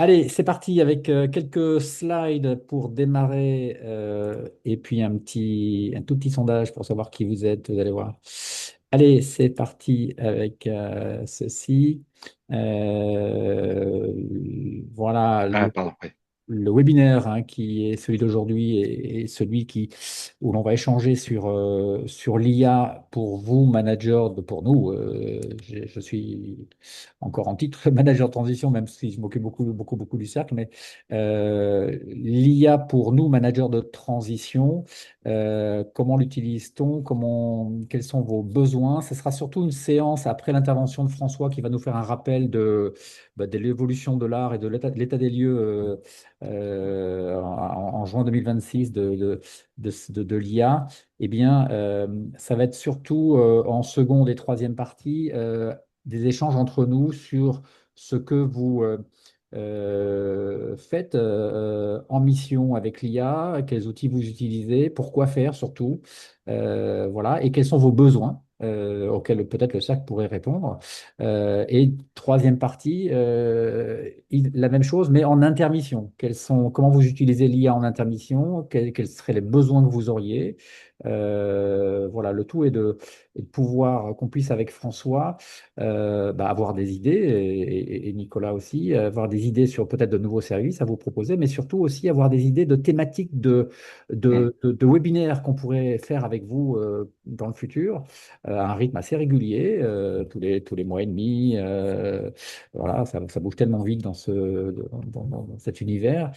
Allez, c'est parti avec quelques slides pour démarrer et puis un tout petit sondage pour savoir qui vous êtes, vous allez voir. Allez, c'est parti avec ceci. Euh, voilà, Ah, pardon, oui. le webinaire qui est celui d'aujourd'hui et celui où l'on va échanger sur l'IA pour vous, manager, pour nous. Je suis encore en titre manager de transition, même si je m'occupe beaucoup du cercle, mais l'IA pour nous, managers de transition, comment l'utilise-t-on? Quels sont vos besoins? Ce sera surtout une séance après l'intervention de François qui va nous faire un rappel de l'évolution de l'art et de l'état des lieux en juin 2026 de l'IA. Eh bien, ça va être surtout en seconde et troisième partie des échanges entre nous sur ce que vous faites en mission avec l'IA, quels outils vous utilisez, pourquoi faire surtout, voilà, et quels sont vos besoins auxquels peut-être le cercle pourrait répondre. Et troisième partie, la même chose, mais en intermission. Comment vous utilisez l'IA en intermission? Quels seraient les besoins que vous auriez? Voilà, le tout est de pouvoir qu'on puisse avec François avoir des idées, et Nicolas aussi, avoir des idées sur peut-être de nouveaux services à vous proposer, mais surtout aussi avoir des idées de thématiques Mm. de webinaires qu'on pourrait faire avec vous dans le futur à un rythme assez régulier, tous les mois et demi. Voilà, ça bouge tellement vite dans cet univers.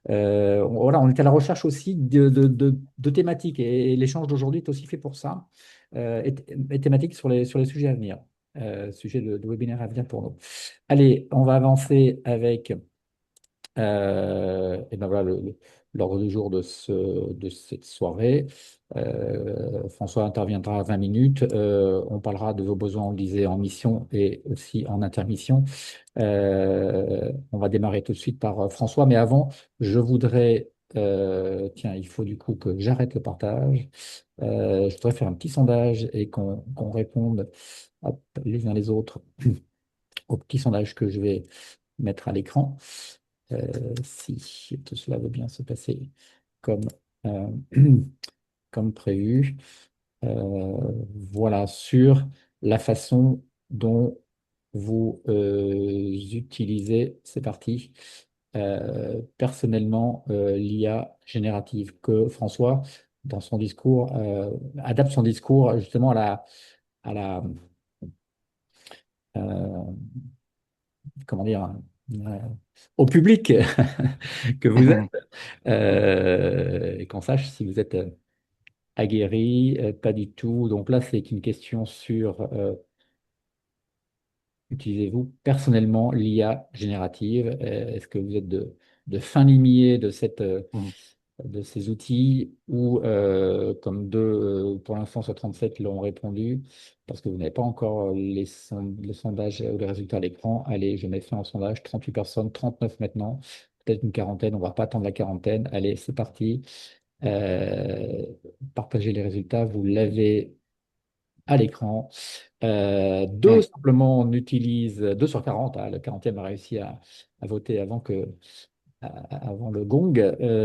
Voilà, on est à la recherche aussi de thématiques et l'échange d'aujourd'hui est aussi fait pour ça, et thématiques sur les sujets à venir, sujets de webinaire à venir pour nous. Allez, on va avancer avec et ben voilà l'ordre du jour de cette soirée. François interviendra à 20 minutes. On parlera de vos besoins, on le disait, en mission et aussi en intermission. On va démarrer tout de suite par François, mais avant, je voudrais, tiens, il faut du coup que j'arrête le partage. Je voudrais faire un petit sondage et qu'on réponde hop, les uns les autres au petit sondage que je vais mettre à l'écran. Si tout cela veut bien se passer comme, euh, comme prévu. Voilà, sur la façon dont vous utilisez, c'est parti, personnellement, l'IA générative, que François, dans son discours, adapte son discours justement à la euh, comment dire, euh, au public que vous êtes, Mhm. et qu'on sache si vous êtes aguerri, pas du tout. Donc là, c'est une question sur utilisez-vous personnellement l'IA générative? Est-ce que vous êtes de fin limier Mhm. de ces outils ou comme deux, pour l'instant sur 37 l'ont répondu, parce que vous n'avez pas encore le sondage ou les résultats à l'écran. Allez, je mets fin au sondage, 38 personnes, 39 maintenant, peut-être une quarantaine, on ne va pas attendre la quarantaine. Allez, c'est parti. Euh, Partagez les résultats, vous l'avez à l'écran. Deux, Mm. simplement, on utilise 2 sur 40, hein, le 40e a réussi à voter avant le gong.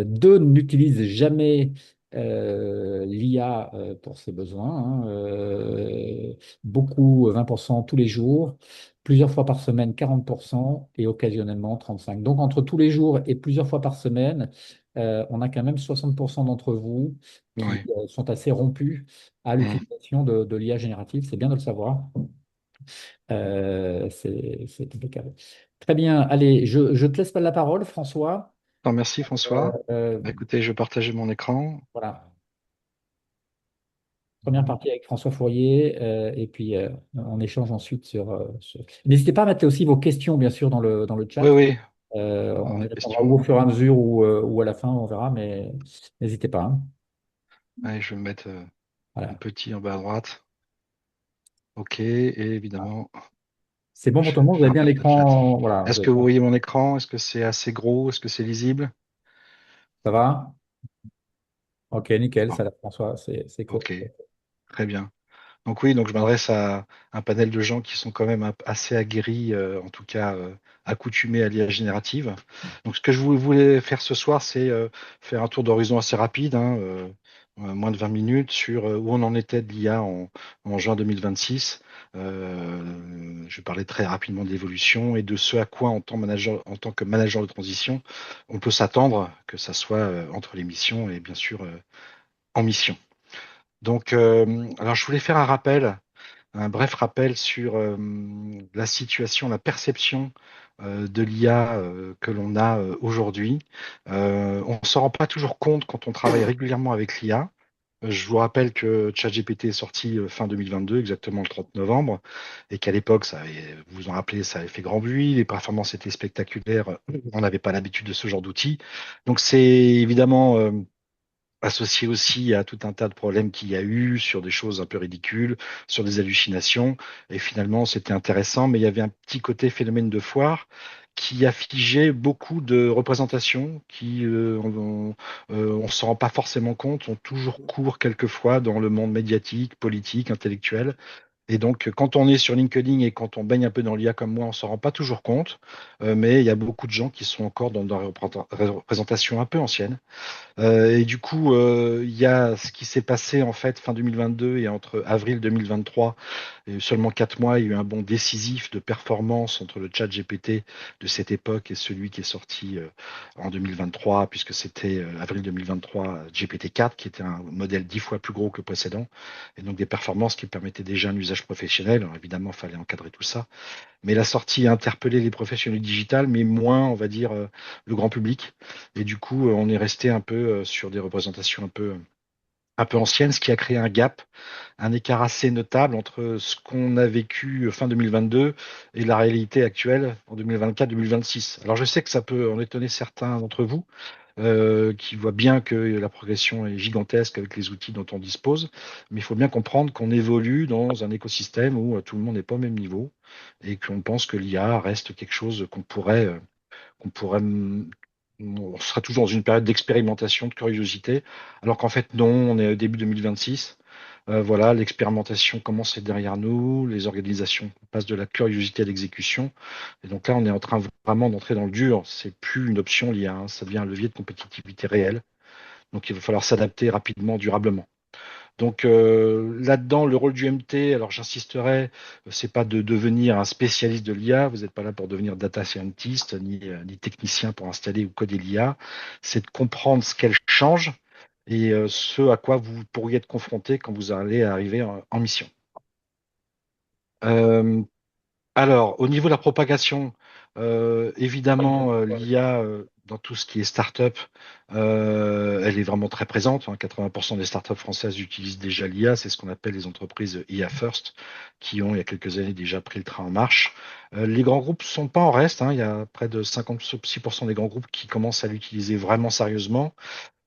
Deux n'utilisent jamais l'IA pour ses besoins, hein. Beaucoup, 20% tous les jours, plusieurs fois par semaine, 40% et occasionnellement 35%. Donc entre tous les jours et plusieurs fois par semaine, on a quand même 60% d'entre vous qui Ouais. sont assez rompus à Mm. l'utilisation de l'IA générative. C'est bien de le savoir. C'est impeccable. Très bien. Allez, je te laisse pas la parole, François. Non, merci François. Euh, Bah, écoutez, je vais partager mon écran. voilà. Première partie avec François Fourier, et puis on échange ensuite N'hésitez pas à mettre aussi vos questions, bien sûr, dans le Oui, chat. oui, On y en répondra ou question. au fur et à mesure ou à la fin, on verra, mais n'hésitez pas, hein. Allez, je vais me mettre en Voilà. petit en bas à droite. OK, et évidemment, C'est bon pour je tout le monde, vous avez ferme bien le chat. l'écran. Voilà, Est-ce que vous voyez mon écran? Est-ce que c'est assez gros? Est-ce que c'est lisible? ça va? Ok, nickel, Bon, ça va, François, c'est cool. OK, très bien. Donc oui, donc je m'adresse à un panel de gens qui sont quand même assez aguerris, en tout cas accoutumés à l'IA générative. Donc ce que je voulais faire ce soir, c'est faire un tour d'horizon assez rapide, hein, moins de 20 minutes, sur où on en était de l'IA en juin 2026. Je vais parler très rapidement de l'évolution et de ce à quoi, en tant que manager de transition, on peut s'attendre, que ça soit entre les missions et bien sûr en mission. Donc, alors je voulais faire un bref rappel sur la situation, la perception de l'IA que l'on a aujourd'hui. On ne s'en rend pas toujours compte quand on travaille régulièrement avec l'IA. Je vous rappelle que ChatGPT est sorti fin 2022, exactement le 30 novembre, et qu'à l'époque, vous vous en rappelez, ça avait fait grand bruit, les performances étaient spectaculaires, on n'avait pas l'habitude de ce genre d'outils. Donc c'est évidemment associé aussi à tout un tas de problèmes qu'il y a eu sur des choses un peu ridicules, sur des hallucinations. Et finalement, c'était intéressant, mais il y avait un petit côté phénomène de foire qui affigeait beaucoup de représentations qui, on s'en rend pas forcément compte, ont toujours cours quelquefois dans le monde médiatique, politique, intellectuel. Et donc, quand on est sur LinkedIn et quand on baigne un peu dans l'IA comme moi, on s'en rend pas toujours compte, mais il y a beaucoup de gens qui sont encore dans des représentations un peu anciennes. Et du coup, il y a ce qui s'est passé en fait fin 2022 et entre avril 2023, et seulement 4 mois, il y a eu un bond décisif de performance entre le chat GPT de cette époque et celui qui est sorti en 2023, puisque c'était avril 2023, GPT-4, qui était un modèle 10 fois plus gros que le précédent, et donc des performances qui permettaient déjà un usage professionnel. Alors évidemment, il fallait encadrer tout ça. Mais la sortie a interpellé les professionnels digitales, mais moins, on va dire, le grand public. Et du coup, on est resté un peu sur des représentations un peu anciennes, ce qui a créé un gap, un écart assez notable entre ce qu'on a vécu fin 2022 et la réalité actuelle en 2024-2026. Alors je sais que ça peut en étonner certains d'entre vous, qui voient bien que la progression est gigantesque avec les outils dont on dispose, mais il faut bien comprendre qu'on évolue dans un écosystème où tout le monde n'est pas au même niveau et qu'on pense que l'IA reste quelque chose on sera toujours dans une période d'expérimentation, de curiosité, alors qu'en fait non, on est au début 2026. Voilà, l'expérimentation commence à être derrière nous, les organisations passent de la curiosité à l'exécution. Et donc là, on est en train vraiment d'entrer dans le dur. C'est plus une option l'IA, hein, ça devient un levier de compétitivité réel. Donc il va falloir s'adapter rapidement, durablement. Donc là-dedans, le rôle du MT, alors j'insisterai, c'est pas de devenir un spécialiste de l'IA, vous n'êtes pas là pour devenir data scientist, ni technicien pour installer ou coder l'IA, c'est de comprendre ce qu'elle change et ce à quoi vous pourriez être confronté quand vous allez arriver en mission. Euh, alors, au niveau de la propagation, évidemment, l'IA dans tout ce qui est start-up, elle est vraiment très présente, hein. 80% des start-up françaises utilisent déjà l'IA. C'est ce qu'on appelle les entreprises IA First, qui ont, il y a quelques années, déjà pris le train en marche. Les grands groupes sont pas en reste, hein. Il y a près de 56% des grands groupes qui commencent à l'utiliser vraiment sérieusement.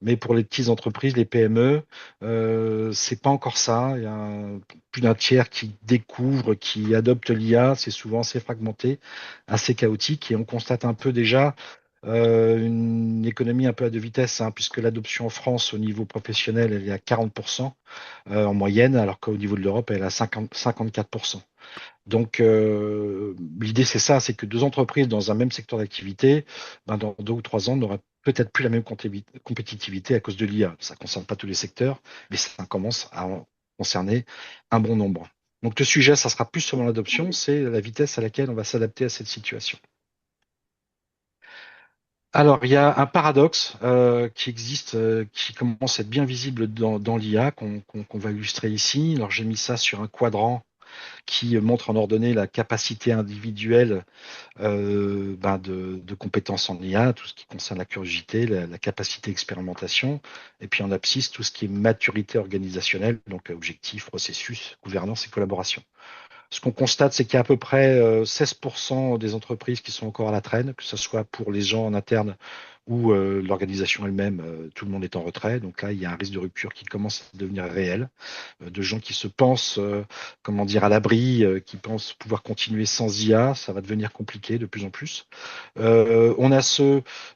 Mais pour les petites entreprises, les PME, c'est pas encore ça. Il y a plus d'un tiers qui découvre, qui adopte l'IA. C'est souvent assez fragmenté, assez chaotique. Et on constate un peu déjà une économie un peu à deux vitesses, hein, puisque l'adoption en France au niveau professionnel, elle est à 40% en moyenne, alors qu'au niveau de l'Europe, elle est à 54%. Donc, l'idée, c'est ça, c'est que deux entreprises dans un même secteur d'activité, ben, dans 2 ou 3 ans, n'aura peut-être plus la même compétitivité à cause de l'IA. Ça ne concerne pas tous les secteurs, mais ça commence à en concerner un bon nombre. Donc, le sujet, ça sera plus seulement l'adoption, c'est la vitesse à laquelle on va s'adapter à cette situation. Alors, il y a un paradoxe qui existe, qui commence à être bien visible dans l'IA, qu'on va illustrer ici. Alors, j'ai mis ça sur un quadrant qui montre en ordonnée la capacité individuelle de compétences en IA, tout ce qui concerne la curiosité, la capacité d'expérimentation, et puis en abscisse, tout ce qui est maturité organisationnelle, donc objectifs, processus, gouvernance et collaboration. Ce qu'on constate, c'est qu'il y a à peu près 16% des entreprises qui sont encore à la traîne, que ce soit pour les gens en interne ou l'organisation elle-même, tout le monde est en retrait. Donc là, il y a un risque de rupture qui commence à devenir réel, de gens qui se pensent, comment dire, à l'abri, qui pensent pouvoir continuer sans IA. Ça va devenir compliqué de plus en plus. On a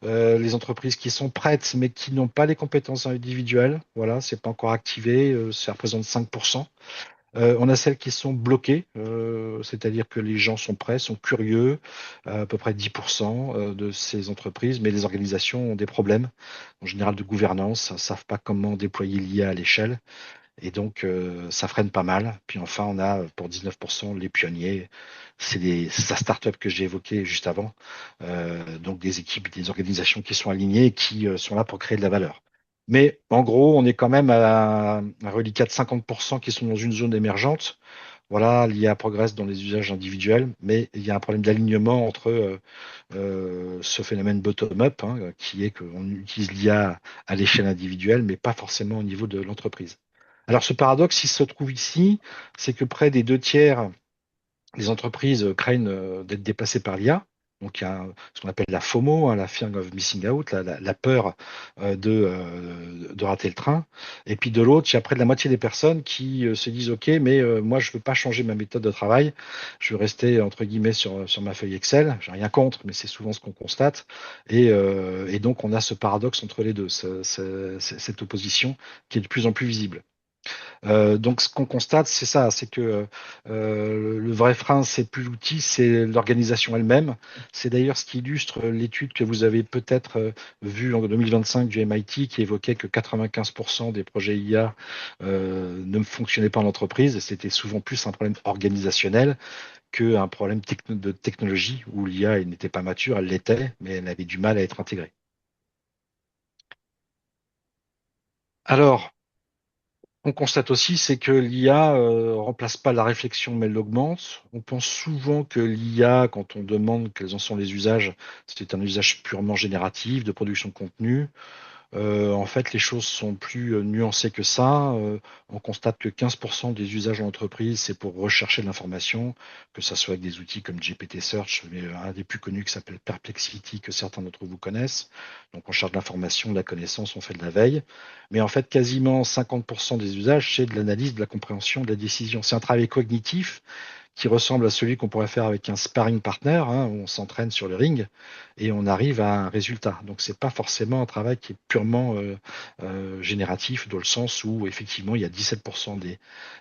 les entreprises qui sont prêtes, mais qui n'ont pas les compétences individuelles. Voilà, c'est pas encore activé. Ça représente 5%. On a celles qui sont bloquées, c'est-à-dire que les gens sont prêts, sont curieux, à peu près 10% de ces entreprises, mais les organisations ont des problèmes, en général de gouvernance, ne savent pas comment déployer l'IA à l'échelle, et donc ça freine pas mal. Puis enfin, on a pour 19% les pionniers, c'est sa start-up que j'ai évoquée juste avant, donc des équipes, des organisations qui sont alignées et qui sont là pour créer de la valeur. Mais en gros, on est quand même à un reliquat de 50% qui sont dans une zone émergente. Voilà, l'IA progresse dans les usages individuels, mais il y a un problème d'alignement entre ce phénomène bottom-up, hein, qui est qu'on utilise l'IA à l'échelle individuelle, mais pas forcément au niveau de l'entreprise. Alors ce paradoxe, il se trouve ici, c'est que près des deux tiers les entreprises craignent d'être dépassées par l'IA. Donc il y a ce qu'on appelle la FOMO, hein, la fear of missing out, la peur de rater le train. Et puis de l'autre, il y a près de la moitié des personnes qui se disent, OK, mais moi je ne veux pas changer ma méthode de travail, je veux rester entre guillemets sur ma feuille Excel. J'ai rien contre, mais c'est souvent ce qu'on constate. Et donc on a ce paradoxe entre les deux, cette opposition qui est de plus en plus visible. Donc, ce qu'on constate, c'est ça, c'est que le vrai frein, c'est plus l'outil, c'est l'organisation elle-même. C'est d'ailleurs ce qui illustre l'étude que vous avez peut-être vue en 2025 du MIT qui évoquait que 95% des projets IA ne fonctionnaient pas en entreprise. C'était souvent plus un problème organisationnel qu'un problème de technologie où l'IA n'était pas mature, elle l'était, mais elle avait du mal à être intégrée. Alors, on constate aussi, c'est que l'IA remplace pas la réflexion, mais l'augmente. On pense souvent que l'IA, quand on demande quels en sont les usages, c'est un usage purement génératif de production de contenu. En fait, les choses sont plus nuancées que ça. On constate que 15% des usages en entreprise, c'est pour rechercher de l'information, que ça soit avec des outils comme GPT Search, mais un des plus connus qui s'appelle Perplexity, que certains d'entre vous connaissent. Donc, on cherche de l'information, de la connaissance, on fait de la veille. Mais en fait, quasiment 50% des usages, c'est de l'analyse, de la compréhension, de la décision. C'est un travail cognitif qui ressemble à celui qu'on pourrait faire avec un sparring partner, hein, où on s'entraîne sur le ring et on arrive à un résultat. Donc c'est pas forcément un travail qui est purement génératif, dans le sens où effectivement il y a 17%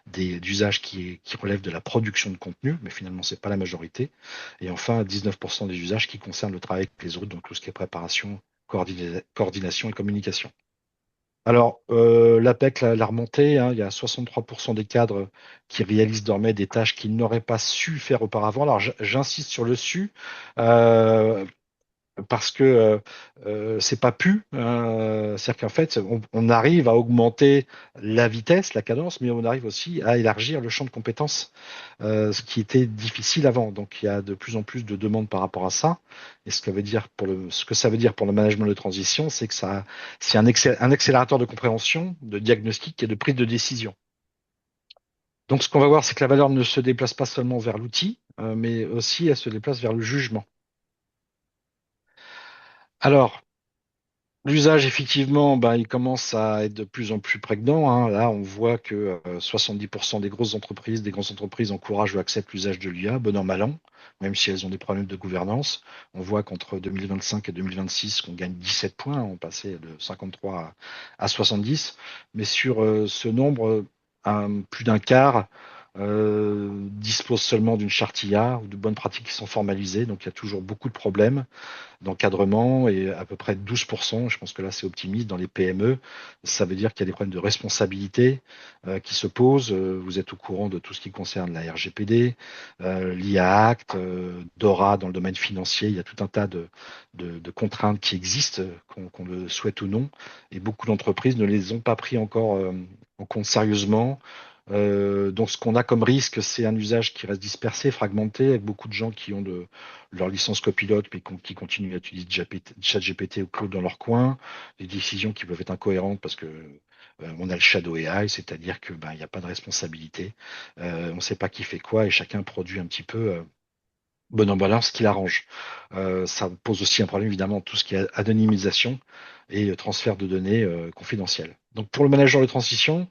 d'usages qui relèvent de la production de contenu, mais finalement c'est pas la majorité. Et enfin 19% des usages qui concernent le travail avec les autres, donc tout ce qui est préparation, coordination et communication. Alors, l'APEC l'a remonté, hein, il y a 63% des cadres qui réalisent désormais des tâches qu'ils n'auraient pas su faire auparavant. Alors, j'insiste sur le su, euh, parce que c'est pas pu, hein. C'est-à-dire qu'en fait, on arrive à augmenter la vitesse, la cadence, mais on arrive aussi à élargir le champ de compétences, ce qui était difficile avant. Donc, il y a de plus en plus de demandes par rapport à ça. Et ce que ça veut dire pour le management de transition, c'est que c'est un accélérateur de compréhension, de diagnostic et de prise de décision. Donc, ce qu'on va voir, c'est que la valeur ne se déplace pas seulement vers l'outil, mais aussi elle se déplace vers le jugement. Alors, l'usage, effectivement, ben, il commence à être de plus en plus prégnant, hein. Là, on voit que 70% des grosses entreprises, des grandes entreprises encouragent ou acceptent l'usage de l'IA, bon an, mal an, même si elles ont des problèmes de gouvernance. On voit qu'entre 2025 et 2026, on gagne 17 points, on passait de 53 à 70. Mais sur ce nombre, plus d'un quart dispose seulement d'une charte IA ou de bonnes pratiques qui sont formalisées. Donc, il y a toujours beaucoup de problèmes d'encadrement et à peu près 12%, je pense que là c'est optimiste, dans les PME. Ça veut dire qu'il y a des problèmes de responsabilité qui se posent. Vous êtes au courant de tout ce qui concerne la RGPD, l'IA Act, DORA dans le domaine financier. Il y a tout un tas de contraintes qui existent, qu'on le souhaite ou non. Et beaucoup d'entreprises ne les ont pas pris encore en compte sérieusement. Donc, ce qu'on a comme risque, c'est un usage qui reste dispersé, fragmenté, avec beaucoup de gens qui ont leur licence copilote, mais qui continuent à utiliser ChatGPT ou Claude dans leur coin, des décisions qui peuvent être incohérentes parce que on a le shadow AI, c'est-à-dire que ben, il n'y a pas de responsabilité, on ne sait pas qui fait quoi et chacun produit un petit peu bon en balance ce qu'il arrange. Ça pose aussi un problème évidemment tout ce qui est anonymisation et transfert de données confidentielles. Donc pour le manager de transition,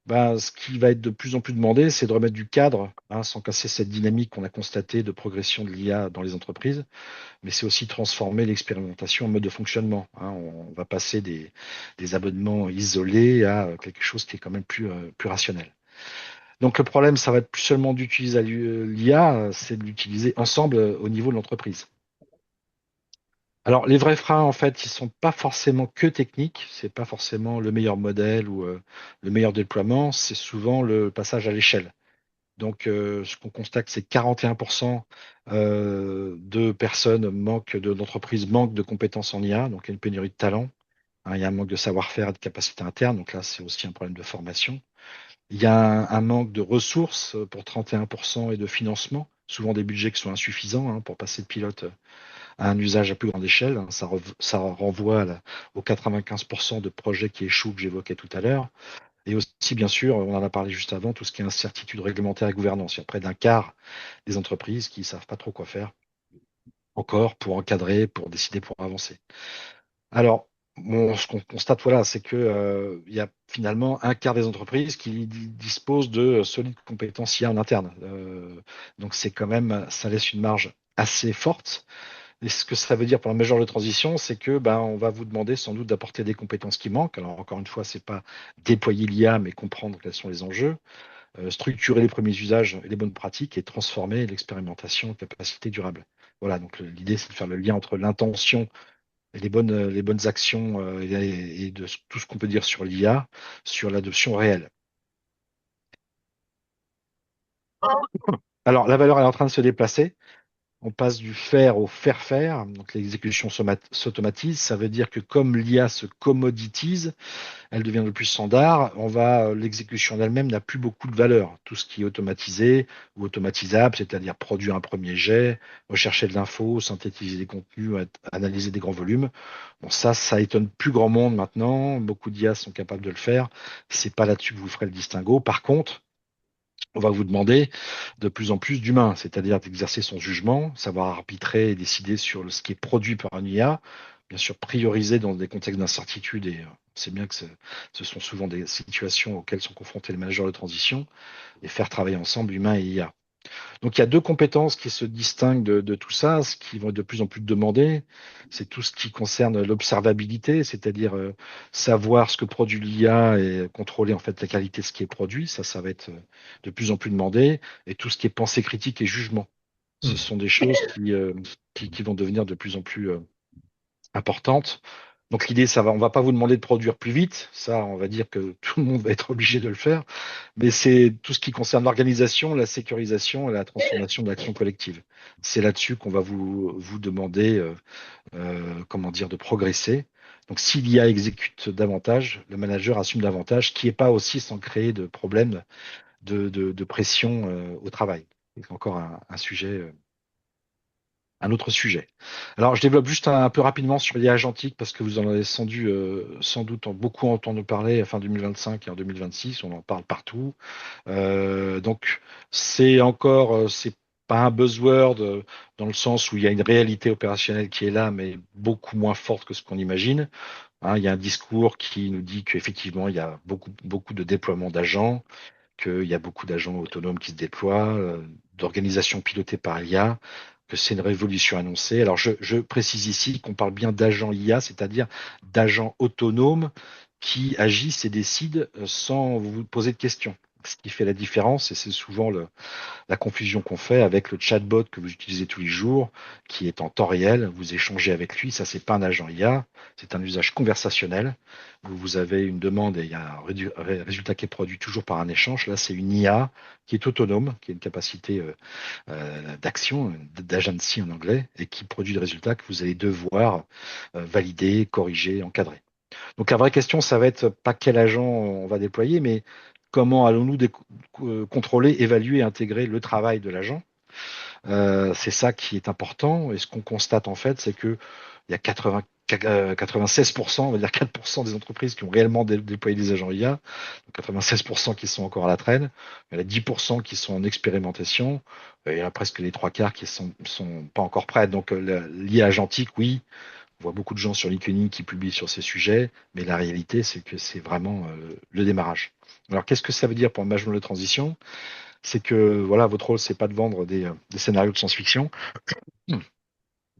ben, ce qui va être de plus en plus demandé, c'est de remettre du cadre, hein, sans casser cette dynamique qu'on a constatée de progression de l'IA dans les entreprises, mais c'est aussi transformer l'expérimentation en mode de fonctionnement, hein. On va passer des abonnements isolés à quelque chose qui est quand même plus rationnel. Donc le problème, ça va être plus seulement d'utiliser l'IA, c'est de l'utiliser ensemble au niveau de l'entreprise. Alors les vrais freins, en fait, ils sont pas forcément que techniques, c'est pas forcément le meilleur modèle ou le meilleur déploiement, c'est souvent le passage à l'échelle. Donc ce qu'on constate, c'est que 41% de personnes d'entreprises manquent de compétences en IA, donc il y a une pénurie de talent. Hein, il y a un manque de savoir-faire et de capacité interne, donc là c'est aussi un problème de formation. Il y a un manque de ressources pour 31% et de financement, souvent des budgets qui sont insuffisants pour passer de pilote à un usage à plus grande échelle. Hein. Ça renvoie aux 95% de projets qui échouent que j'évoquais tout à l'heure. Et aussi, bien sûr, on en a parlé juste avant, tout ce qui est incertitude réglementaire et gouvernance. Il y a près d'un quart des entreprises qui ne savent pas trop quoi faire encore pour encadrer, pour décider, pour avancer. Alors, bon, ce qu'on constate, voilà, c'est que il y a finalement un quart des entreprises qui disposent de solides compétences IA en interne. Donc c'est quand même, ça laisse une marge assez forte. Et ce que ça veut dire pour la majeure de transition, c'est que ben, on va vous demander sans doute d'apporter des compétences qui manquent. Alors encore une fois, c'est pas déployer l'IA, mais comprendre quels sont les enjeux, structurer les premiers usages et les bonnes pratiques et transformer l'expérimentation en capacité durable. Voilà, donc l'idée, c'est de faire le lien entre l'intention et les bonnes actions et de tout ce qu'on peut dire sur l'IA, sur l'adoption réelle. Alors, la valeur elle est en train de se déplacer. On passe du faire au faire-faire, donc l'exécution s'automatise. Ça veut dire que comme l'IA se commoditise, elle devient de plus standard, l'exécution en elle-même n'a plus beaucoup de valeur. Tout ce qui est automatisé ou automatisable, c'est-à-dire produire un premier jet, rechercher de l'info, synthétiser des contenus, analyser des grands volumes. Bon, ça étonne plus grand monde maintenant. Beaucoup d'IA sont capables de le faire. C'est pas là-dessus que vous ferez le distinguo. Par contre, on va vous demander de plus en plus d'humains, c'est-à-dire d'exercer son jugement, savoir arbitrer et décider sur ce qui est produit par un IA, bien sûr prioriser dans des contextes d'incertitude, et on sait bien que ce sont souvent des situations auxquelles sont confrontés les managers de transition, et faire travailler ensemble humains et IA. Donc il y a deux compétences qui se distinguent de tout ça, ce qui vont être de plus en plus demandé, c'est tout ce qui concerne l'observabilité, c'est-à-dire savoir ce que produit l'IA et contrôler en fait la qualité de ce qui est produit. Ça va être de plus en plus demandé. Et tout ce qui est pensée critique et jugement, ce Hmm. sont des choses qui vont devenir de plus en plus importantes. Donc l'idée, on va pas vous demander de produire plus vite, ça, on va dire que tout le monde va être obligé de le faire, mais c'est tout ce qui concerne l'organisation, la sécurisation et la transformation de l'action collective. C'est là-dessus qu'on va vous demander, comment dire, de progresser. Donc si l'IA exécute davantage, le manager assume davantage, qui n'est pas aussi sans créer de problèmes de pression au travail. C'est encore un sujet un autre sujet. Alors, je développe juste un peu rapidement sur l'IA agentique parce que vous en avez sans doute beaucoup entendu parler à fin 2025 et en 2026. On en parle partout. Donc, c'est pas un buzzword dans le sens où il y a une réalité opérationnelle qui est là, mais beaucoup moins forte que ce qu'on imagine. Hein, il y a un discours qui nous dit qu'effectivement, il y a beaucoup de déploiement d'agents, qu'il y a beaucoup d'agents autonomes qui se déploient, d'organisations pilotées par l'IA, que c'est une révolution annoncée. Alors je précise ici qu'on parle bien d'agents IA, c'est-à-dire d'agents autonomes qui agissent et décident sans vous poser de questions. Ce qui fait la différence, et c'est souvent la confusion qu'on fait avec le chatbot que vous utilisez tous les jours, qui est en temps réel, vous échangez avec lui, ça c'est pas un agent IA, c'est un usage conversationnel, où vous avez une demande et il y a un résultat qui est produit toujours par un échange. Là, c'est une IA qui est autonome, qui a une capacité d'action, d'agency en anglais, et qui produit le résultat que vous allez devoir valider, corriger, encadrer. Donc la vraie question, ça va être pas quel agent on va déployer, mais comment allons-nous contrôler, évaluer et intégrer le travail de l'agent. C'est ça qui est important. Et ce qu'on constate en fait, c'est que il y a 96%, on va dire 4% des entreprises qui ont réellement déployé des agents IA, donc 96% qui sont encore à la traîne, il y en a 10% qui sont en expérimentation, et il y en a presque les trois quarts qui sont pas encore prêts. Donc l'IA agentique, oui, on voit beaucoup de gens sur LinkedIn qui publient sur ces sujets, mais la réalité, c'est que c'est vraiment le démarrage. Alors, qu'est-ce que ça veut dire pour le management de transition? C'est que voilà, votre rôle, c'est pas de vendre des scénarios de science-fiction,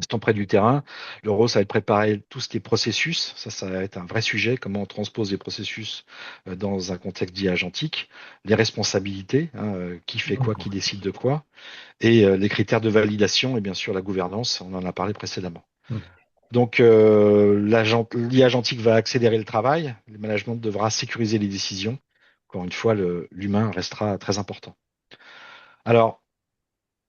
Étant près du terrain, le rôle, ça va être préparer tout ce qui est processus. Ça va être un vrai sujet, comment on transpose les processus dans un contexte dit agentique, les responsabilités, hein, qui fait quoi, qui décide de quoi, et les critères de validation et bien sûr la gouvernance, on en a parlé précédemment. Donc, l'IA agentique va accélérer le travail, le management devra sécuriser les décisions. Encore une fois, l'humain restera très important. Alors,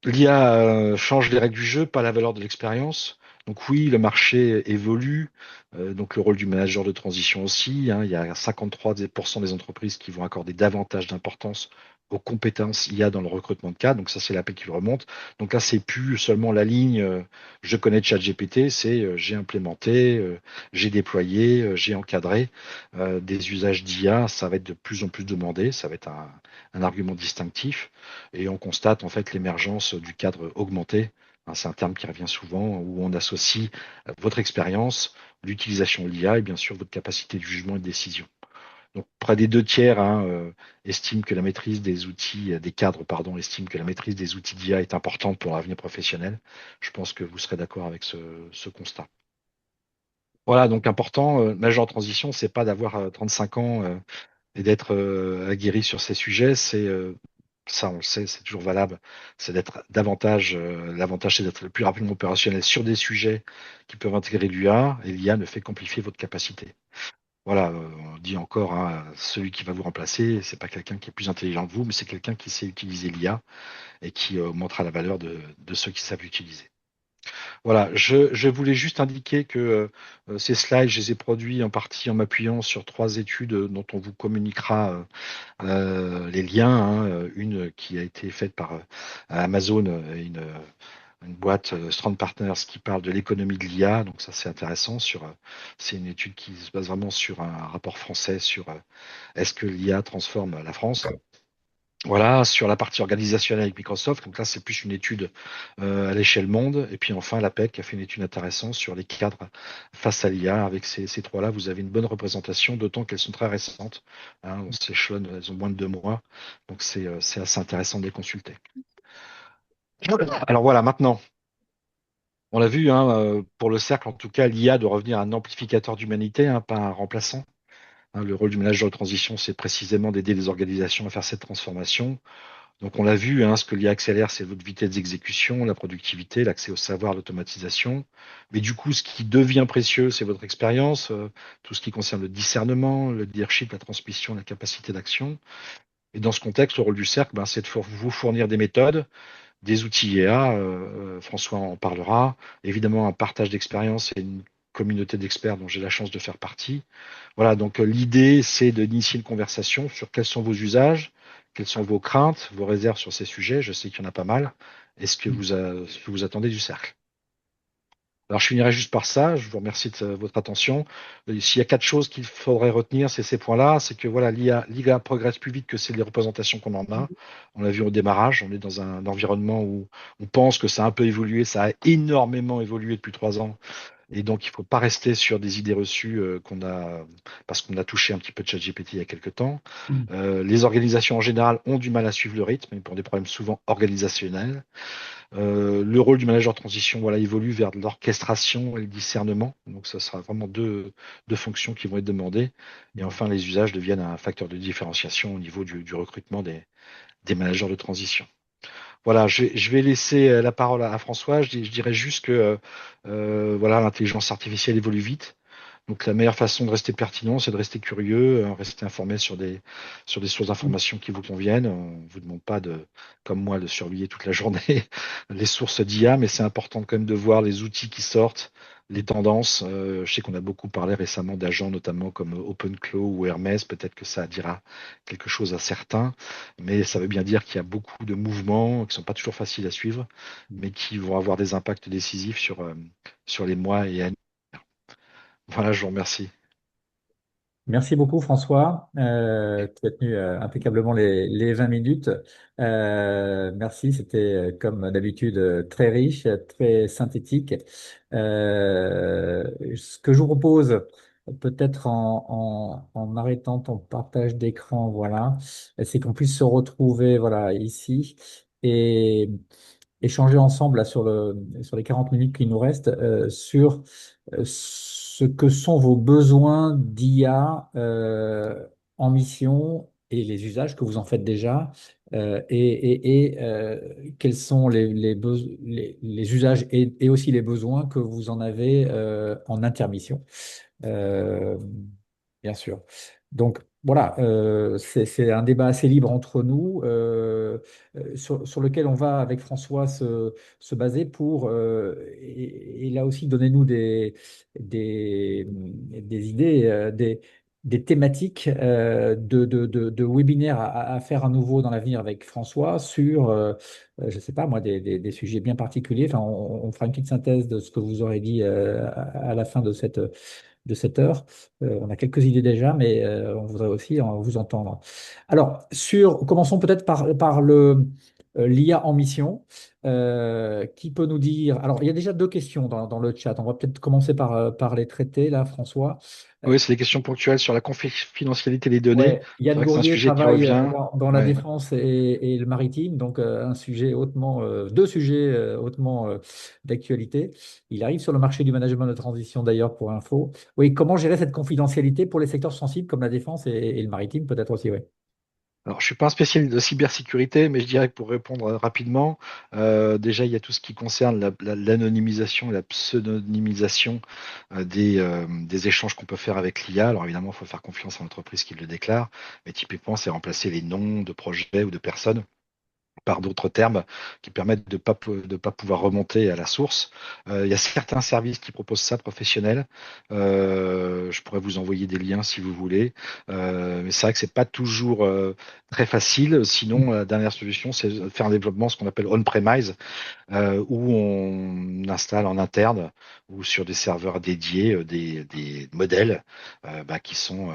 l'IA change les règles du jeu, pas la valeur de l'expérience. Donc oui, le marché évolue, donc le rôle du manager de transition aussi, hein. Il y a 53% des entreprises qui vont accorder davantage d'importance aux compétences IA dans le recrutement de cadres. Donc ça, c'est l'appel qui le remonte. Donc là, c'est plus seulement la ligne je connais ChatGPT, c'est j'ai implémenté, j'ai déployé, j'ai encadré des usages d'IA. Ça va être de plus en plus demandé, ça va être un argument distinctif. Et on constate en fait l'émergence du cadre augmenté. Hein, c'est un terme qui revient souvent, où on associe votre expérience, l'utilisation de l'IA et bien sûr votre capacité de jugement et de décision. Donc près des deux tiers estiment que la maîtrise des outils, des cadres, pardon, estiment que la maîtrise des outils d'IA est importante pour l'avenir professionnel. Je pense que vous serez d'accord avec ce constat. Voilà, donc important, majeur en transition, c'est pas d'avoir 35 ans et d'être aguerri sur ces sujets, c'est ça, on le sait, c'est toujours valable, c'est d'être davantage, l'avantage c'est d'être le plus rapidement opérationnel sur des sujets qui peuvent intégrer l'IA, et l'IA ne fait qu'amplifier votre capacité. Voilà, on dit encore, hein, celui qui va vous remplacer, c'est pas quelqu'un qui est plus intelligent que vous, mais c'est quelqu'un qui sait utiliser l'IA et qui augmentera la valeur de ceux qui savent l'utiliser. Voilà, je voulais juste indiquer que ces slides, je les ai produits en partie en m'appuyant sur trois études dont on vous communiquera les liens, hein, une qui a été faite par Amazon, une boîte Strand Partners qui parle de l'économie de l'IA. Donc ça c'est intéressant. C'est une étude qui se base vraiment sur un rapport français sur est-ce que l'IA transforme la France. Voilà, sur la partie organisationnelle avec Microsoft, donc là c'est plus une étude à l'échelle monde. Et puis enfin l'APEC a fait une étude intéressante sur les cadres face à l'IA. Avec ces trois-là, vous avez une bonne représentation, d'autant qu'elles sont très récentes. Hein, on s'échelonne, elles ont moins de 2 mois, donc c'est assez intéressant de les consulter. Alors voilà, maintenant, on l'a vu, hein, pour le cercle, en tout cas, l'IA doit revenir un amplificateur d'humanité, hein, pas un remplaçant. Hein, le rôle du manager de transition, c'est précisément d'aider les organisations à faire cette transformation. Donc on l'a vu, hein, ce que l'IA accélère, c'est votre vitesse d'exécution, la productivité, l'accès au savoir, l'automatisation. Mais du coup, ce qui devient précieux, c'est votre expérience, tout ce qui concerne le discernement, le leadership, la transmission, la capacité d'action. Et dans ce contexte, le rôle du cercle, ben, c'est de vous fournir des méthodes, des outils IA, François en parlera, évidemment un partage d'expérience et une communauté d'experts dont j'ai la chance de faire partie. Voilà, donc l'idée, c'est d'initier une conversation sur quels sont vos usages, quelles sont vos craintes, vos réserves sur ces sujets. Je sais qu'il y en a pas mal. Est-ce que ce que vous attendez du cercle? Alors, je finirai juste par ça. Je vous remercie de votre attention. S'il y a quatre choses qu'il faudrait retenir, c'est ces points-là. C'est que voilà, l'IA progresse plus vite que c'est les représentations qu'on en a. On l'a vu au démarrage. On est dans un environnement où on pense que ça a un peu évolué. Ça a énormément évolué depuis 3 ans. Et donc, il ne faut pas rester sur des idées reçues parce qu'on a touché un petit peu de ChatGPT il y a quelques temps. Les organisations en général ont du mal à suivre le rythme, et pour des problèmes souvent organisationnels. Le rôle du manager de transition, voilà, évolue vers de l'orchestration et le discernement. Donc, ça sera vraiment deux fonctions qui vont être demandées. Et enfin, les usages deviennent un facteur de différenciation au niveau du recrutement des managers de transition. Voilà, je vais laisser la parole à François. Je dirais juste que voilà, l'intelligence artificielle évolue vite. Donc la meilleure façon de rester pertinent, c'est de rester curieux, rester informé sur des sources d'informations qui vous conviennent. On ne vous demande pas de, comme moi, de surveiller toute la journée les sources d'IA, mais c'est important quand même de voir les outils qui sortent, les tendances. Je sais qu'on a beaucoup parlé récemment d'agents, notamment comme OpenClaw ou Hermès. Peut-être que ça dira quelque chose à certains, mais ça veut bien dire qu'il y a beaucoup de mouvements qui sont pas toujours faciles à suivre, mais qui vont avoir des impacts décisifs sur les mois et années. Voilà, je vous remercie. Merci beaucoup François. Tu as tenu impeccablement les 20 minutes. Merci, c'était comme d'habitude très riche, très synthétique. Ce que je vous propose, peut-être en arrêtant ton partage d'écran, voilà, c'est qu'on puisse se retrouver voilà, ici. Et échanger ensemble là, sur les 40 minutes qui nous restent sur ce que sont vos besoins d'IA en mission et les usages que vous en faites déjà quels sont les usages et aussi les besoins que vous en avez en intermission. Euh, Bien sûr. Donc voilà, c'est un débat assez libre entre nous sur lequel on va avec François se baser pour, et là aussi, donnez-nous des idées, des thématiques de webinaires à faire à nouveau dans l'avenir avec François sur, je ne sais pas moi, des sujets bien particuliers. Enfin, on fera une petite synthèse de ce que vous aurez dit à la fin de cette heure. On a quelques idées déjà, mais on voudrait aussi vous entendre. Alors, commençons peut-être par l'IA en mission. Qui peut nous dire... Alors, il y a déjà deux questions dans le chat. On va peut-être commencer par les traiter, là, François. Euh, Oui, c'est des questions ponctuelles sur la confidentialité des données. Ouais, C'est Yann vrai que c'est un Gourrier sujet qui travaille revient. dans la Ouais. défense et le maritime, donc deux sujets hautement d'actualité. Il arrive sur le marché du management de transition d'ailleurs pour info. Oui, comment gérer cette confidentialité pour les secteurs sensibles comme la défense et le maritime peut-être aussi, oui. Alors, je suis pas un spécialiste de cybersécurité, mais je dirais que pour répondre rapidement, déjà, il y a tout ce qui concerne l'anonymisation et la pseudonymisation des échanges qu'on peut faire avec l'IA. Alors, évidemment, il faut faire confiance à l'entreprise qui le déclare, mais typiquement, c'est remplacer les noms de projets ou de personnes par d'autres termes qui permettent de pas pouvoir remonter à la source. Il y a certains services qui proposent ça professionnels. Je pourrais vous envoyer des liens si vous voulez. Mais c'est vrai que c'est pas toujours très facile. Sinon, la dernière solution, c'est de faire un développement, ce qu'on appelle on-premise, où on installe en interne ou sur des serveurs dédiés des modèles qui sont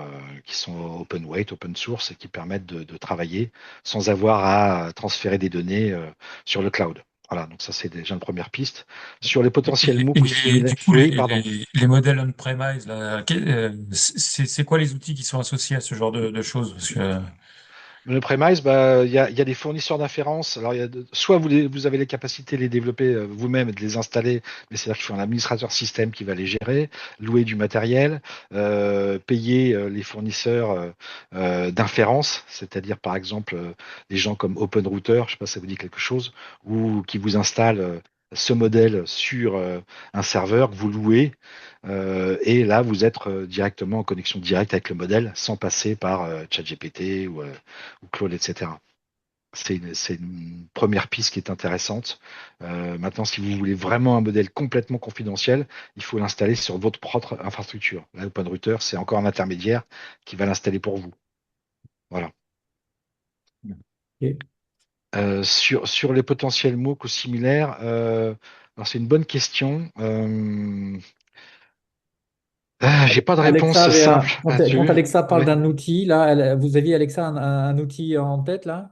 open weight, open source et qui permettent de travailler sans avoir à transférer des données sur le cloud. Voilà, donc ça c'est déjà une première piste. Sur les potentiels MOOC ou similaires. Du coup, Oui, pardon. les modèles on-premise, là, c'est quoi les outils qui sont associés à ce genre de choses? Parce que, Le premise, il y a des fournisseurs d'inférence. Alors, soit vous avez les capacités de les développer vous-même et de les installer, mais c'est-à-dire qu'il faut un administrateur système qui va les gérer, louer du matériel, payer les fournisseurs d'inférence, c'est-à-dire par exemple des gens comme OpenRouter, je ne sais pas si ça vous dit quelque chose, ou qui vous installent ce modèle sur un serveur que vous louez et là, vous êtes directement en connexion directe avec le modèle sans passer par ChatGPT ou Claude, etc. C'est une première piste qui est intéressante. Maintenant, si vous voulez vraiment un modèle complètement confidentiel, il faut l'installer sur votre propre infrastructure. Là, OpenRouter, c'est encore un intermédiaire qui va l'installer pour vous. Voilà. Ok. Sur les potentiels MOOC ou similaires, alors c'est une bonne question. J'ai pas de Alexa réponse simple quand là-dessus. Alexa parle Ouais. d'un outil, là, vous aviez Alexa un outil en tête, là?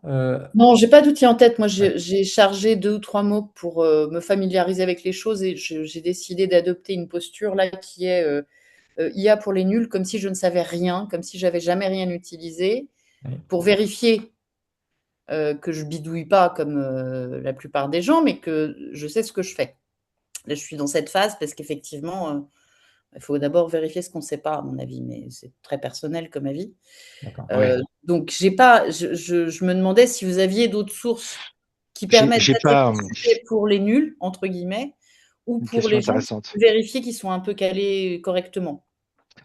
Non, j'ai pas d'outil en tête. Moi, Ouais, j'ai chargé 2 ou 3 mots pour me familiariser avec les choses et j'ai décidé d'adopter une posture là qui est IA pour les nuls, comme si je ne savais rien, comme si j'avais jamais rien utilisé, ouais, pour vérifier que je bidouille pas comme la plupart des gens, mais que je sais ce que je fais. Là, je suis dans cette phase parce qu'effectivement, il faut d'abord vérifier ce qu'on ne sait pas, à mon avis, mais c'est très personnel comme avis. d'accord. Ouais. Donc, j'ai pas, je me demandais si vous aviez d'autres sources qui permettent J'ai pas d'adopter ce sujet pour les nuls, entre guillemets, ou une pour question les gens qui intéressante. veulent vérifier qu'ils sont un peu calés correctement.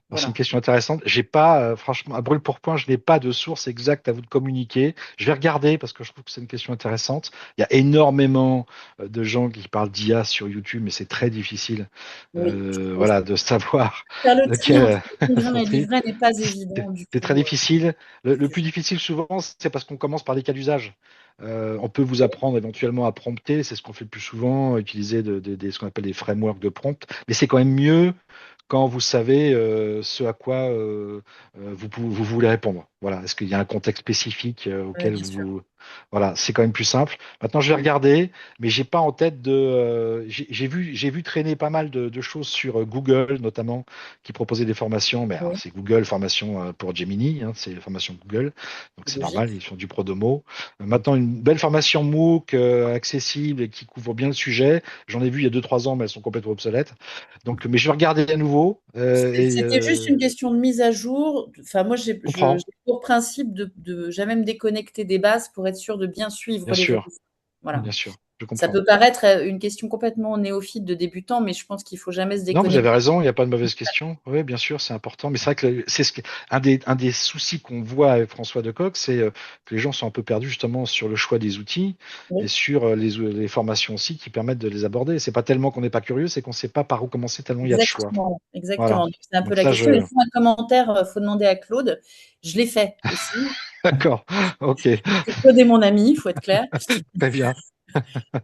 Alors, c'est une Voilà. question intéressante. J'ai pas, franchement, à brûle pour point, je n'ai pas de source exacte à vous communiquer. Je vais regarder parce que je trouve que c'est une question intéressante. Il y a énormément de gens qui parlent d'IA sur YouTube, mais c'est très difficile, Oui. voilà, de savoir Faire le tri entre lequel. le congrès et tri. l'ivraie n'est pas évident du C'est très tout. difficile. Le plus difficile souvent, c'est parce qu'on commence par des cas d'usage. On peut vous Oui, apprendre éventuellement à prompter, c'est ce qu'on fait le plus souvent, utiliser ce qu'on appelle des frameworks de prompt, mais c'est quand même mieux quand vous savez ce à quoi vous voulez répondre. Voilà, est-ce qu'il y a un contexte spécifique Ouais, auquel bien sûr. vous... Voilà, c'est quand même plus simple. Maintenant, je vais regarder, mais j'ai pas en tête de... j'ai vu traîner pas mal de choses sur Google, notamment, qui proposaient des formations. Mais alors, Oui, c'est Google, formation pour Gemini, hein, c'est formation Google. Donc, c'est c'est normal, logique. ils font du Prodomo. Maintenant, une belle formation MOOC accessible et qui couvre bien le sujet. J'en ai vu il y a 2 3 ans, mais elles sont complètement obsolètes. Donc, mais je vais regarder à nouveau. C'était juste une question de mise à jour. Enfin, moi, j'ai Comprends, pour principe de jamais me déconnecter des bases pour être sûr de bien bien suivre sûr, l'évolution. Voilà. bien sûr, je Ça comprends. peut paraître une question complètement néophyte de débutant, mais je pense qu'il faut jamais se Non, vous avez déconnecter. raison, il n'y a pas de mauvaise question. Oui, bien sûr, c'est important. Mais c'est vrai que un des soucis qu'on voit avec François Decoq, c'est que les gens sont un peu perdus justement sur le choix des outils et Oui, sur les formations aussi qui permettent de les aborder. C'est pas tellement qu'on n'est pas curieux, c'est qu'on ne sait pas par où commencer tellement il y a de choix. exactement, Voilà. exactement. Donc, c'est un peu Donc la ça, question. Et je... pour un commentaire, faut demander à Claude. Je l'ai fait aussi. D'accord. Ok. Parce que Claude est mon ami, il faut être clair. Très bien.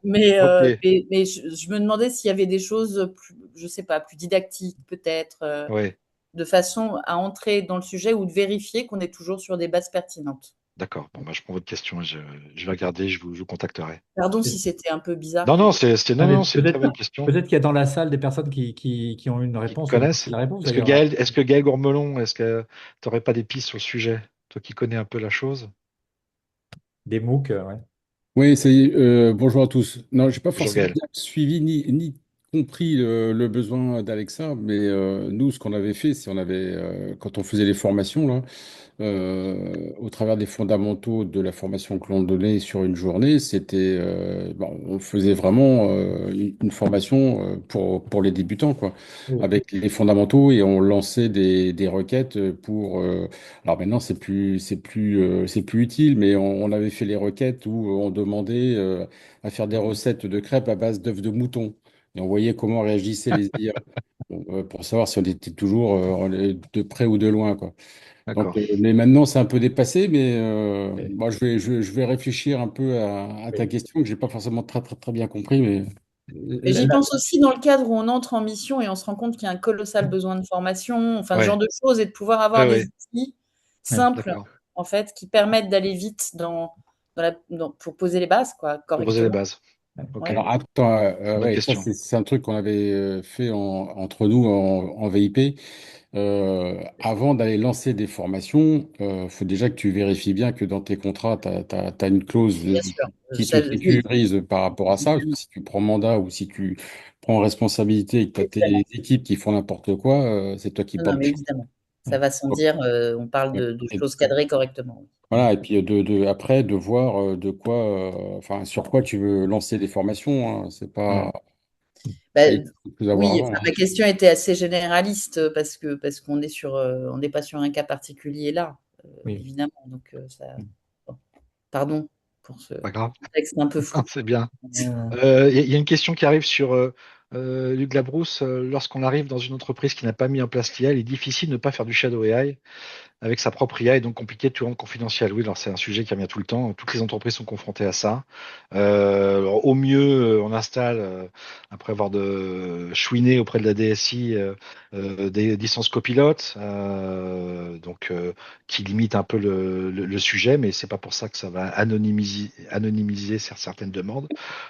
Mais, Ok. je me demandais s'il y avait des choses plus, je sais pas, plus didactiques peut-être, Ouais. de façon à entrer dans le sujet ou de vérifier qu'on est toujours sur des bases pertinentes. D'accord. Bon, bah, je prends votre question et je vais regarder, je vous contacterai. Pardon si c'était un peu bizarre Non, comme non, question. non, Ah, mais non, c'est une très bonne question. peut-être qu'il y a dans la salle des personnes qui ont une Qui réponse ou connaissent. la réponse d'ailleurs. Est-ce que Gaël Gourmelon, est-ce que tu n'aurais pas des pistes sur le sujet? Toi qui connais un peu la chose. Des MOOC, ouais. Oui, bonjour à tous. Non, j'ai pas Bonjour forcément Gaël. bien suivi ni compris le besoin d'Alexa, mais nous, ce qu'on avait fait, c'est quand on faisait les formations là, au travers des fondamentaux de la formation que l'on donnait sur une journée, bon, on faisait vraiment une formation pour les débutants, quoi, Oui. avec les fondamentaux et on lançait des requêtes pour. Alors maintenant, c'est plus utile, mais on avait fait les requêtes où on demandait à faire des recettes de crêpes à base d'œufs de mouton et on voyait comment réagissaient les IA. Bon, pour savoir si on était toujours de près ou de loin, quoi. Donc, D'accord. mais maintenant, c'est un peu dépassé, mais Oui. moi, je vais réfléchir un peu à ta Oui. question que j'ai pas forcément très bien compris, mais Mais La- j'y la- pense aussi dans le cadre où on entre en mission et on se rend compte qu'il y a un colossal besoin de formation, enfin ce genre Ouais. de choses, et de pouvoir Ouais, avoir des ouais. outils oui. simples, D'accord. en fait, qui permettent d'aller vite pour poser les bases, quoi, Pour poser les correctement. bases. Ok. Ouais. alors attends, Bonne ouais, ça question. c'est un truc qu'on avait fait entre nous en VIP. Avant d'aller lancer des formations, faut déjà que tu vérifies bien que dans tes contrats, tu as, une clause Bien sûr. qui Ça, te oui, sécurise par rapport à ça. Parce que évidemment, si tu prends mandat ou si tu prends responsabilité et que tu as tes évidemment. équipes qui font n'importe quoi, c'est toi qui Non, non, portes. mais évidemment. Ça Oui. va sans Donc, dire, on parle de et- choses cadrées correctement. voilà, et puis après, de voir de quoi, enfin, sur quoi tu veux lancer des formations, hein. Hmm. Bah, Ça, il faut plus avoir oui, avant, enfin, hein. ma question était assez généraliste parce qu'on est on n'est pas sur un cas particulier là, Oui. évidemment. Donc bon, pardon pour ce Pas grave. contexte un peu flou. C'est bien. Euh, Il y a une question qui arrive sur Luc Labrousse. Lorsqu'on arrive dans une entreprise qui n'a pas mis en place l'IA, il est difficile de ne pas faire du shadow AI avec sa propre IA et donc compliqué de tout rendre confidentiel. Oui, alors c'est un sujet qui revient tout le temps. Toutes les entreprises sont confrontées à ça. Alors, au mieux, on installe, après avoir chouiné auprès de la DSI, des licences copilotes, qui limitent un peu le sujet, mais c'est pas pour ça que ça va anonymiser certaines demandes.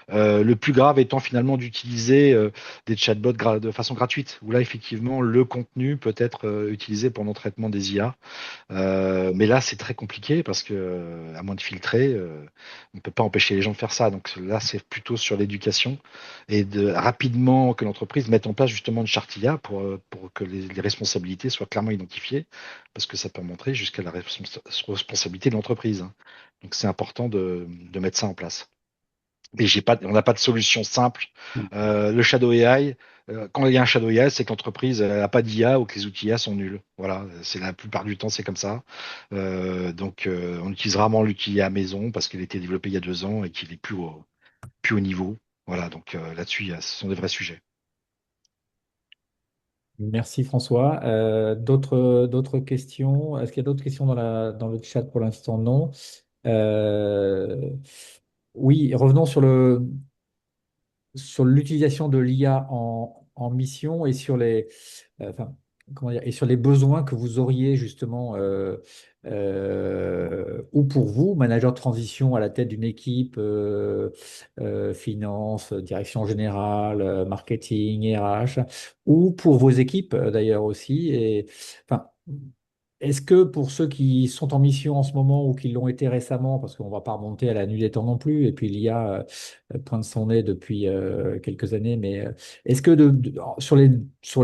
Le plus grave étant finalement d'utiliser des chatbots de façon gratuite, où là, effectivement, le contenu peut être utilisé pour le traitement des IA. Mais là, c'est très compliqué parce que, à moins de filtrer, on ne peut pas empêcher les gens de faire ça. Donc là, c'est plutôt sur l'éducation et de rapidement que l'entreprise mette en place justement une charte IA pour que les responsabilités soient clairement identifiées, parce que ça peut montrer jusqu'à la responsabilité de l'entreprise, hein. Donc c'est important de mettre ça en place. Mais on n'a pas de solution simple. Le Shadow AI, quand il y a un Shadow AI, c'est que l'entreprise n'a pas d'IA ou que les outils IA sont nuls. Voilà, c'est la plupart du temps, c'est comme ça. On utilise rarement l'outil IA à maison parce qu'il a été développé il y a 2 ans et qu'il est plus au niveau. Voilà, donc là-dessus, ce sont des vrais sujets. Merci François. D'autres questions? Est-ce qu'il y a d'autres questions dans le chat pour l'instant? Non. Euh, oui, revenons sur l'utilisation de l'IA en mission et sur enfin, comment dire, et sur les besoins que vous auriez justement, ou pour vous, manager de transition à la tête d'une équipe, finance, direction générale, marketing, RH, ou pour vos équipes d'ailleurs aussi. Et, enfin, est-ce que pour ceux qui sont en mission en ce moment ou qui l'ont été récemment, parce qu'on ne va pas remonter à la nuit des temps non plus, et puis l'IA pointe son nez depuis quelques années, mais est-ce que sur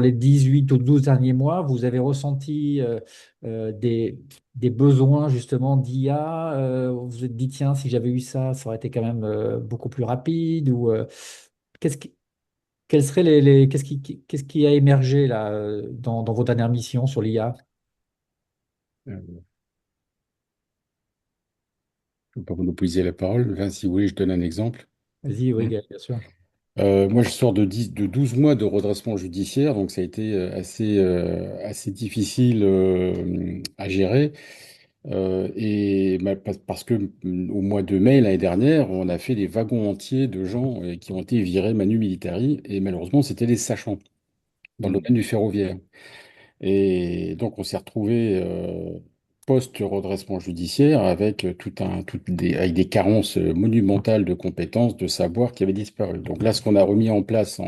les 18 ou 12 derniers mois, vous avez ressenti des besoins justement d'IA? Vous vous êtes dit, tiens, si j'avais eu ça, ça aurait été quand même beaucoup plus rapide, ou qu'est-ce qui, quels seraient qu'est-ce qui a émergé là dans vos dernières missions sur l'IA? Euh, Je ne vais pas monopoliser la parole. Enfin, si vous voulez, je donne un exemple. Vas-y, oui, Mm. Gaël, bien sûr. Moi, je sors de 12 mois de redressement judiciaire, donc ça a été assez difficile à gérer. Parce que au mois de mai l'année dernière, on a fait des wagons entiers de gens qui ont été virés manu militari, et malheureusement, c'était des sachants dans le Mm. domaine du ferroviaire. Et donc, on s'est retrouvé post-redressement judiciaire avec avec des carences monumentales de compétences, de savoir qui avaient disparu. Donc là, ce qu'on a remis en place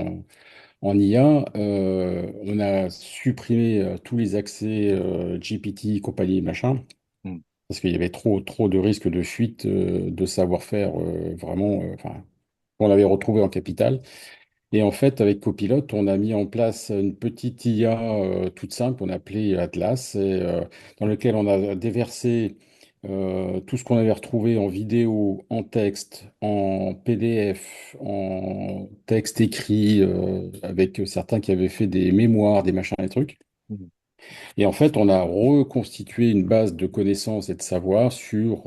en IA, on a supprimé tous les accès GPT, compagnie, machin, Mm. parce qu'il y avait trop de risques de fuite de savoir-faire vraiment, enfin, qu'on avait retrouvé en capital. Et en fait, avec Copilot, on a mis en place une petite IA toute simple, on a appelé Atlas, dans lequel on a déversé tout ce qu'on avait retrouvé en vidéo, en texte, en PDF, en texte écrit, avec certains qui avaient fait des mémoires, des machins et trucs. Mm. Et en fait, on a reconstitué une base de connaissances et de savoir sur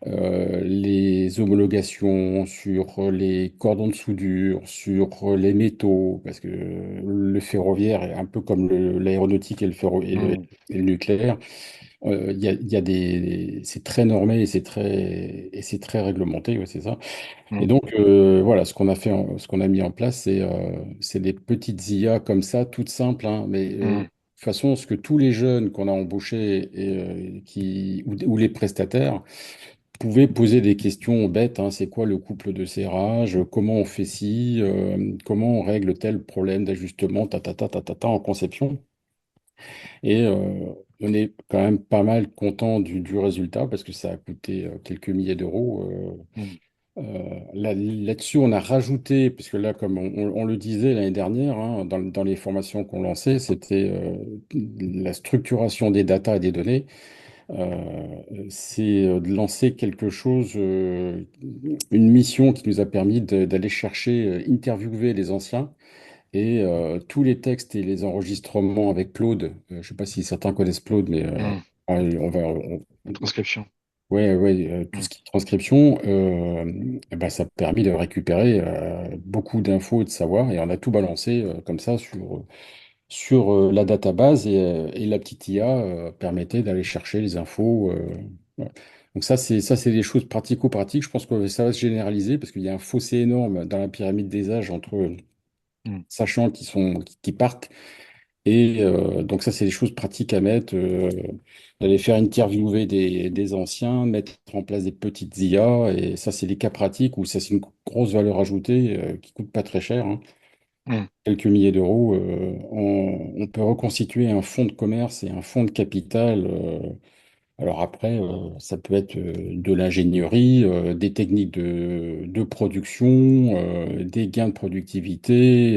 les homologations, sur les cordons de soudure, sur les métaux, parce que le ferroviaire est un peu comme l'aéronautique et Mm. et le nucléaire. Il y a c'est très normé et c'est très réglementé, ouais, c'est ça. Et Mm. donc, voilà, ce qu'on a mis en place, c'est des petites IA comme ça, toutes simples, hein, mais de Mm. toute façon, ce que tous les jeunes qu'on a embauchés ou les prestataires pouvaient poser des questions bêtes, hein, c'est quoi le couple de serrage, comment on fait ci, comment on règle tel problème d'ajustement, en conception. Et on est quand même pas mal content du résultat parce que ça a coûté quelques milliers d'euros. Mm. Là-dessus, on a rajouté, parce que là, comme on le disait l'année dernière, hein, dans les formations qu'on lançait, c'était la structuration des datas et des données. C'est de lancer quelque chose, une mission qui nous a permis d'aller chercher, interviewer les anciens et tous les textes et les enregistrements avec Claude. Je ne sais pas si certains connaissent Claude, mais Mm. on va, Une transcription. ouais, ouais, tout Mm. ce qui est transcription, eh ben, ça a permis de récupérer beaucoup d'infos et de savoir, et on a tout balancé comme ça sur la database, et la petite IA permettait d'aller chercher les infos. Voilà. Donc ça, c'est des choses pratico-pratiques. Je pense que ça va se généraliser parce qu'il y a un fossé énorme dans la pyramide des âges entre Mm. sachants qui partent et donc ça, c'est des choses pratiques à mettre, d'aller faire interviewer des anciens, mettre en place des petites IA, et ça, c'est des cas pratiques où ça, c'est une grosse valeur ajoutée qui coûte pas très cher, hein, Mm. quelques milliers d'euros. On peut reconstituer un fonds de commerce et un fonds de capital. Alors après, ça peut être de l'ingénierie, des techniques de production, des gains de productivité,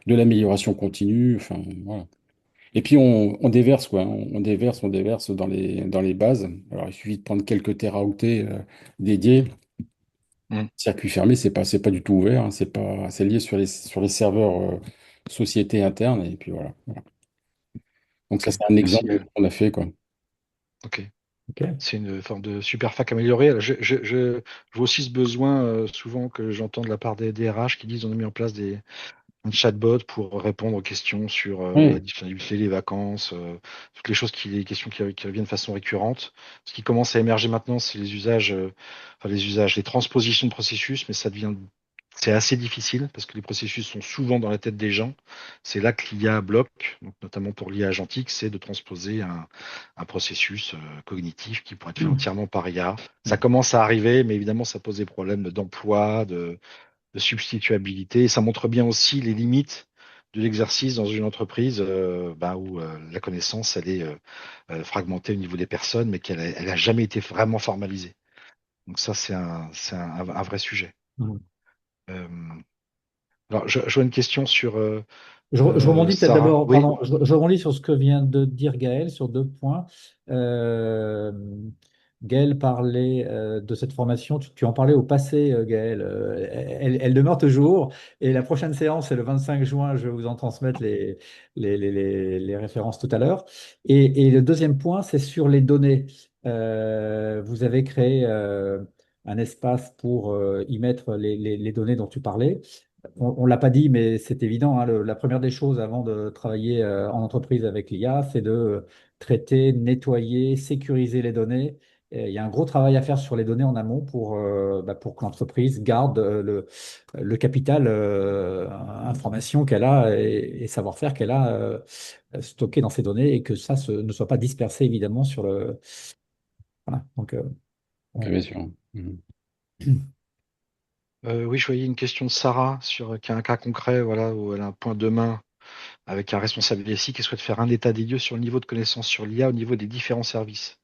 de l'amélioration continue, enfin voilà. Et puis on déverse quoi, hein. On déverse dans les bases. Alors il suffit de prendre quelques teraoctets dédiés. Mm. Circuit fermé, c'est pas du tout ouvert, hein. C'est lié sur les serveurs société interne, et puis voilà. Voilà. Donc Ok. ça, c'est un Merci, exemple Gaël. qu'on a fait quoi. Ok. Ok. C'est une forme de super fac améliorée. Alors, je vois aussi ce besoin souvent que j'entends de la part des DRH qui disent on a mis en place un chatbot pour répondre aux questions sur la Oui, disponibilité, les vacances, toutes les choses les questions qui reviennent de façon récurrente. Ce qui commence à émerger maintenant, c'est les usages, les transpositions de processus, mais ça devient C'est assez difficile parce que les processus sont souvent dans la tête des gens. C'est là que l'IA bloque, donc notamment pour l'IA agentique, c'est de transposer un processus cognitif qui pourrait être fait entièrement par IA. Ça commence à arriver, mais évidemment, ça pose des problèmes d'emploi, de substituabilité. Et ça montre bien aussi les limites de l'exercice dans une entreprise où la connaissance, elle est fragmentée au niveau des personnes, mais qu'elle a jamais été vraiment formalisée. Donc ça, c'est un vrai sujet. Mhm. Euh, alors, je vois une question sur Je rebondis peut-être Sarah. d'abord, Oui, pardon, je rebondis sur ce que vient de dire Gaël sur deux points. Euh, Gaël parlait de cette formation, tu en parlais au passé, Gaël. Elle demeure toujours. Et la prochaine séance, c'est le 25 juin. Je vais vous en transmettre les références tout à l'heure. Et le deuxième point, c'est sur les données. Vous avez créé un espace pour y mettre les données dont tu parlais. On ne l'a pas dit, mais c'est évident, hein, la première des choses avant de travailler en entreprise avec l'IA, c'est de traiter, nettoyer, sécuriser les données. Et il y a un gros travail à faire sur les données en amont pour que l'entreprise garde le capital information qu'elle a et savoir-faire qu'elle a stocké dans ces données et que ça ne soit pas dispersé évidemment sur le. Voilà. Donc, Bien on- sûr. Mhm. oui, je voyais une question de Sarah sur qui a un cas concret, voilà, où elle a un point de main avec un responsable ici qui souhaite faire un état des lieux sur le niveau de connaissance sur l'IA au niveau des différents services.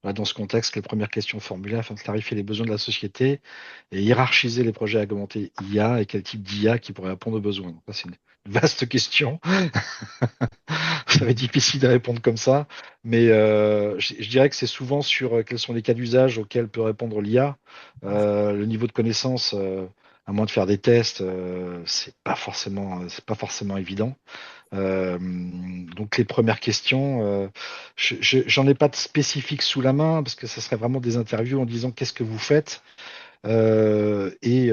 Voilà, dans ce contexte, les premières questions formulées afin de clarifier les besoins de la société et hiérarchiser les projets à augmenter IA et quel type d'IA qui pourrait répondre aux besoins. Donc, ça, c'est une vaste question. Ça va être difficile de répondre comme ça, mais je dirais que c'est souvent sur quels sont les cas d'usage auxquels peut répondre l'IA. Le niveau de connaissance, à moins de faire des tests, c'est pas forcément évident. Donc les premières questions, j'en ai pas de spécifiques sous la main parce que ça serait vraiment des interviews en disant qu'est-ce que vous faites et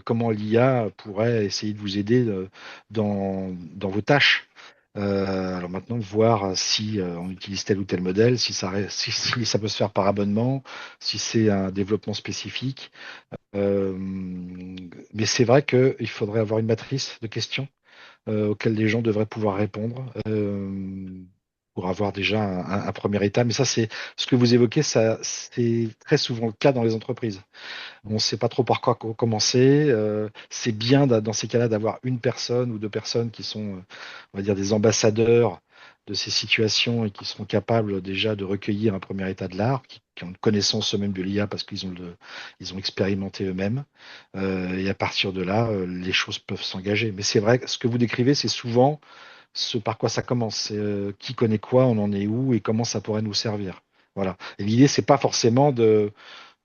comment l'IA pourrait essayer de vous aider dans vos tâches. Alors maintenant, voir si on utilise tel ou tel modèle, si ça peut se faire par abonnement, si c'est un développement spécifique. Euh, mais c'est vrai qu'il faudrait avoir une matrice de questions auxquelles les gens devraient pouvoir répondre pour avoir déjà un premier état. Mais ça, c'est ce que vous évoquez, ça, c'est très souvent le cas dans les entreprises. On ne sait pas trop par quoi commencer. C'est bien dans ces cas-là d'avoir une personne ou deux personnes qui sont, on va dire, des ambassadeurs de ces situations et qui seront capables déjà de recueillir un premier état de l'art, qui ont une connaissance eux-mêmes de l'IA parce ils ont expérimenté eux-mêmes. Et à partir de là, les choses peuvent s'engager. Mais c'est vrai que ce que vous décrivez, c'est souvent ce par quoi ça commence. C'est qui connaît quoi, on en est où et comment ça pourrait nous servir. Voilà. Et l'idée, c'est pas forcément de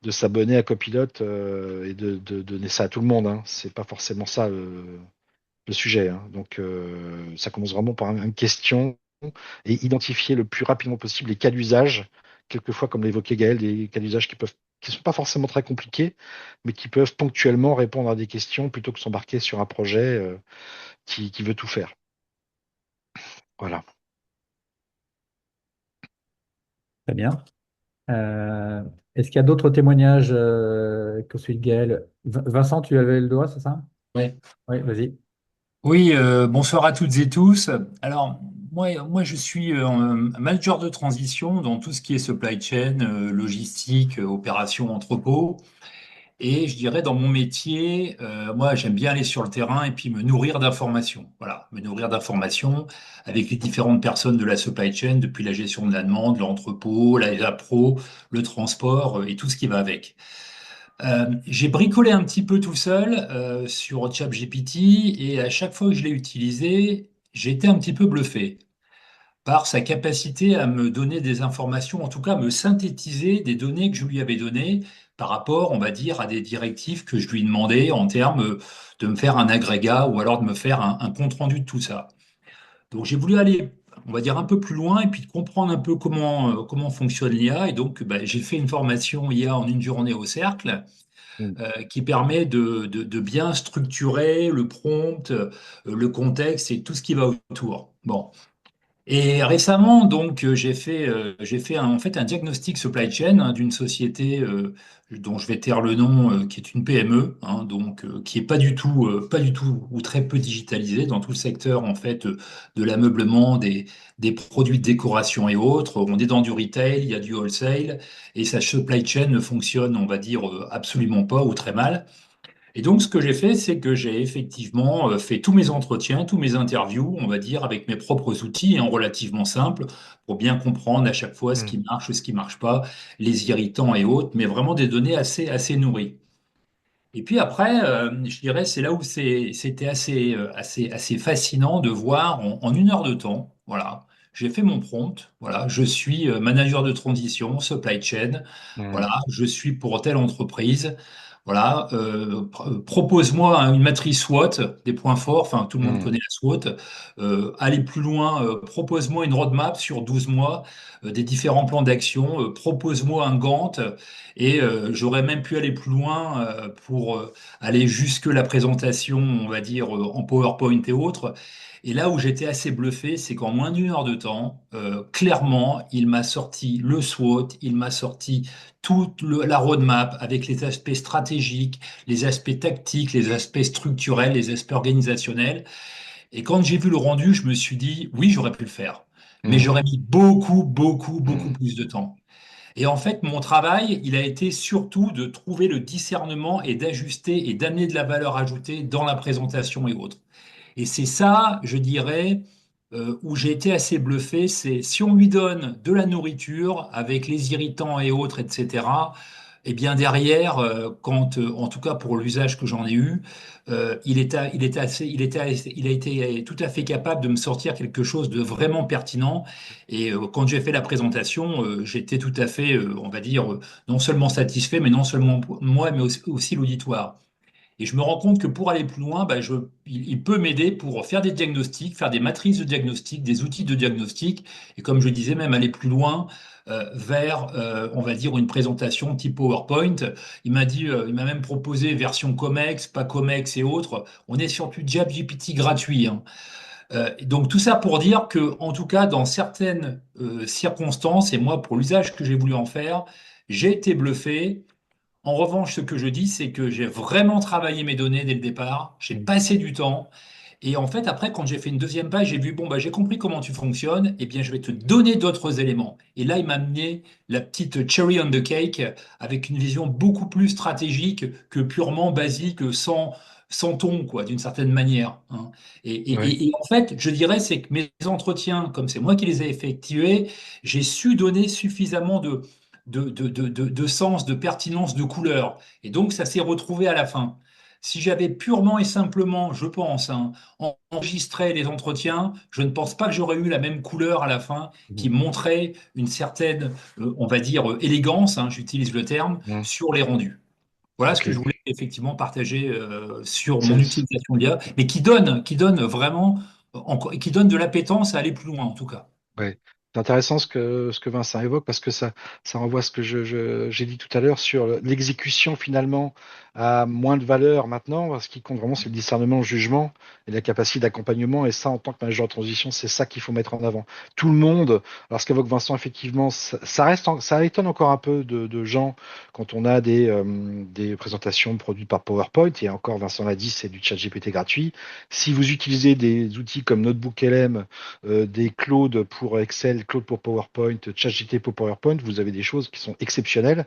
s'abonner à Copilote et de donner ça à tout le monde, hein. C'est pas forcément ça le sujet, hein. Donc ça commence vraiment par une question et identifier le plus rapidement possible les cas d'usage, quelquefois comme l'évoquait Gaël, des cas d'usage qui sont pas forcément très compliqués, mais qui peuvent ponctuellement répondre à des questions plutôt que s'embarquer sur un projet qui veut tout faire. Voilà. Très bien. Euh, Est-ce qu'il y a d'autres témoignages que celui de Gaël? Vincent, tu avais le doigt, c'est ça? Ouais. Oui, vas-y. Oui, bonsoir à toutes et tous. Alors, moi je suis manager de transition dans tout ce qui est supply chain, logistique, opération, entrepôt. Et je dirais dans mon métier, moi j'aime bien aller sur le terrain et puis me nourrir d'informations. Voilà, me nourrir d'informations avec les différentes personnes de la supply chain, depuis la gestion de la demande, l'entrepôt, la pro, le transport et tout ce qui va avec. J'ai bricolé un petit peu tout seul sur ChatGPT et à chaque fois que je l'ai utilisé, j'ai été un petit peu bluffé par sa capacité à me donner des informations, en tout cas me synthétiser des données que je lui avais données par rapport, on va dire, à des directives que je lui demandais en termes de me faire un agrégat ou alors de me faire un compte-rendu de tout ça. Donc j'ai voulu aller, on va dire, un peu plus loin et puis de comprendre un peu comment fonctionne l'IA. Et donc j'ai fait une formation IA en une journée au cercle Mm. qui permet de bien structurer le prompt, le contexte et tout ce qui va autour. Bon. Et récemment, donc, j'ai fait en fait un diagnostic supply chain hein, d'une société dont je vais taire le nom, qui est une PME, hein, donc qui est pas du tout ou très peu digitalisée dans tout le secteur en fait de l'ameublement, des produits de décoration et autres. On est dans du retail, il y a du wholesale et sa supply chain ne fonctionne, on va dire, absolument pas ou très mal. Et donc, ce que j'ai fait, c'est que j'ai effectivement fait tous mes entretiens, tous mes interviews, on va dire, avec mes propres outils et en relativement simple, pour bien comprendre à chaque fois ce Hmm. qui marche, ce qui marche pas, les irritants et autres, mais vraiment des données assez nourries. Et puis après, je dirais, c'est là où c'était assez fascinant de voir en une heure de temps, voilà, j'ai fait mon prompt, voilà, je suis manager de transition, supply chain, Hmm. voilà, je suis pour telle entreprise, voilà, propose-moi une matrice SWOT, des points forts, enfin tout le monde Hmm. connaît la SWOT, aller plus loin, propose-moi une roadmap sur 12 mois, des différents plans d'action, propose-moi un Gantt, et j'aurais même pu aller plus loin pour aller jusque la présentation, on va dire, en PowerPoint et autres. Et là où j'étais assez bluffé, c'est qu'en moins d'une heure de temps, clairement, il m'a sorti le SWOT, il m'a sorti toute la roadmap avec les aspects stratégiques, les aspects tactiques, les aspects structurels, les aspects organisationnels. Et quand j'ai vu le rendu, je me suis dit, oui, j'aurais pu le faire. Mais Hmm. j'aurais mis beaucoup Hmm. plus de temps. Et en fait, mon travail, il a été surtout de trouver le discernement et d'ajuster et d'amener de la valeur ajoutée dans la présentation et autres. Et c'est ça, je dirais, où j'ai été assez bluffé, c'est si on lui donne de la nourriture avec les irritants et autres, etc., eh bien derrière, en tout cas pour l'usage que j'en ai eu, il a été tout à fait capable de me sortir quelque chose de vraiment pertinent. Et quand j'ai fait la présentation, j'étais tout à fait, on va dire, non seulement satisfait, mais non seulement moi, mais aussi l'auditoire. Et je me rends compte que pour aller plus loin, bah, il peut m'aider pour faire des diagnostics, faire des matrices de diagnostic, des outils de diagnostic, et comme je disais, même aller plus loin vers, on va dire, une présentation type PowerPoint. Il m'a même proposé version COMEX, pas COMEX et autres. On est sur du ChatGPT gratuit, hein. Donc tout ça pour dire que, en tout cas, dans certaines circonstances, et moi, pour l'usage que j'ai voulu en faire, j'ai été bluffé. En revanche, ce que je dis, c'est que j'ai vraiment travaillé mes données dès le départ, j'ai Hmm. passé du temps, et en fait, après, quand j'ai fait une deuxième page, j'ai vu, bon, bah, j'ai compris comment tu fonctionnes, et bien, je vais te donner d'autres éléments. Et là, il m'a amené la petite cherry on the cake, avec une vision beaucoup plus stratégique que purement basique, sans ton, quoi, d'une certaine manière, hein. Ouais. Et en fait, je dirais, c'est que mes entretiens, comme c'est moi qui les ai effectués, j'ai su donner suffisamment de sens, de pertinence, de couleur. Et donc, ça s'est retrouvé à la fin. Si j'avais purement et simplement, je pense, hein, enregistré les entretiens, je ne pense pas que j'aurais eu la même couleur à la fin Hmm. qui montrait une certaine, on va dire, élégance, hein, j'utilise le terme, Hmm. sur les rendus. Voilà ce Ok. que je voulais effectivement partager sur mon C'est- utilisation d'IA, mais qui donne vraiment, qui donne de l'appétence à aller plus loin en tout cas. Ouais. C'est intéressant ce que Vincent évoque parce que ça renvoie à ce que j'ai dit tout à l'heure sur l'exécution finalement a moins de valeur maintenant. Ce qui compte vraiment, c'est le discernement, le jugement et la capacité d'accompagnement. Et ça, en tant que manager de transition, c'est ça qu'il faut mettre en avant. Tout le monde, alors ce qu'évoque Vincent, effectivement, ça étonne encore un peu de gens quand on a des présentations produites par PowerPoint. Et encore, Vincent l'a dit, c'est du chat GPT gratuit. Si vous utilisez des outils comme NotebookLM, des Claude pour Excel, Claude pour PowerPoint, ChatGPT pour PowerPoint, vous avez des choses qui sont exceptionnelles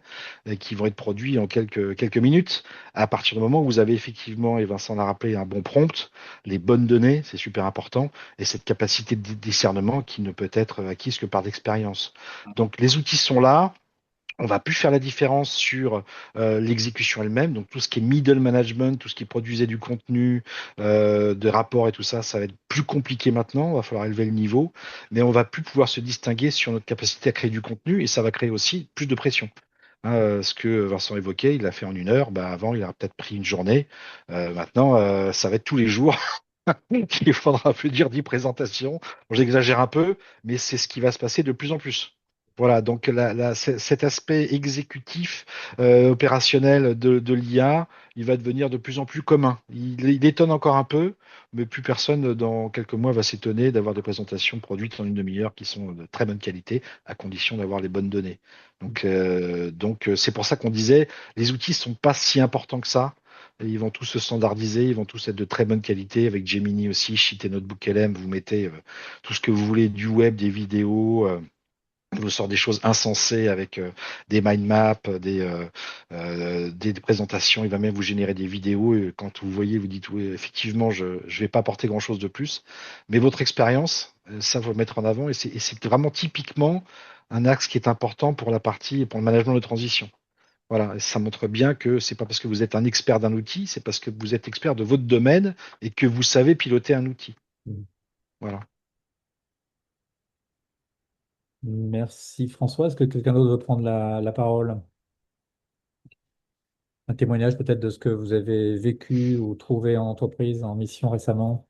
et qui vont être produites en quelques minutes. À partir du moment où vous avez effectivement, et Vincent l'a rappelé, un bon prompt, les bonnes données, c'est super important, et cette capacité de discernement qui ne peut être acquise que par l'expérience. Donc les outils sont là. On va plus faire la différence sur l'exécution elle-même. Donc tout ce qui est middle management, tout ce qui produisait du contenu, de rapports et tout ça, ça va être plus compliqué maintenant. Il va falloir élever le niveau, mais on va plus pouvoir se distinguer sur notre capacité à créer du contenu et ça va créer aussi plus de pression. Hein, ce que Vincent évoquait, il l'a fait en une heure. Bah, avant, il a peut-être pris une journée. Maintenant, ça va être tous les jours. Il faudra plus dire 10 présentations. Bon, j'exagère un peu, mais c'est ce qui va se passer de plus en plus. Voilà, donc cet aspect exécutif, opérationnel de l'IA, il va devenir de plus en plus commun. Il étonne encore un peu, mais plus personne dans quelques mois va s'étonner d'avoir des présentations produites en une demi-heure qui sont de très bonne qualité, à condition d'avoir les bonnes données. Donc, c'est pour ça qu'on disait, les outils sont pas si importants que ça. Et ils vont tous se standardiser, ils vont tous être de très bonne qualité. Avec Gemini aussi, Sheet et Notebook LM, vous mettez tout ce que vous voulez, du web, des vidéos. Il vous sort des choses insensées avec des mind maps, des présentations. Il va même vous générer des vidéos. Et quand vous voyez, vous dites oui, effectivement, je ne vais pas apporter grand-chose de plus. Mais votre expérience, ça faut le mettre en avant. Et c'est vraiment typiquement un axe qui est important pour la partie, pour le management de transition. Voilà, et ça montre bien que c'est pas parce que vous êtes un expert d'un outil, c'est parce que vous êtes expert de votre domaine et que vous savez piloter un outil. Voilà. Merci François. Est-ce que quelqu'un d'autre veut prendre la parole? Un témoignage peut-être de ce que vous avez vécu ou trouvé en entreprise, en mission récemment?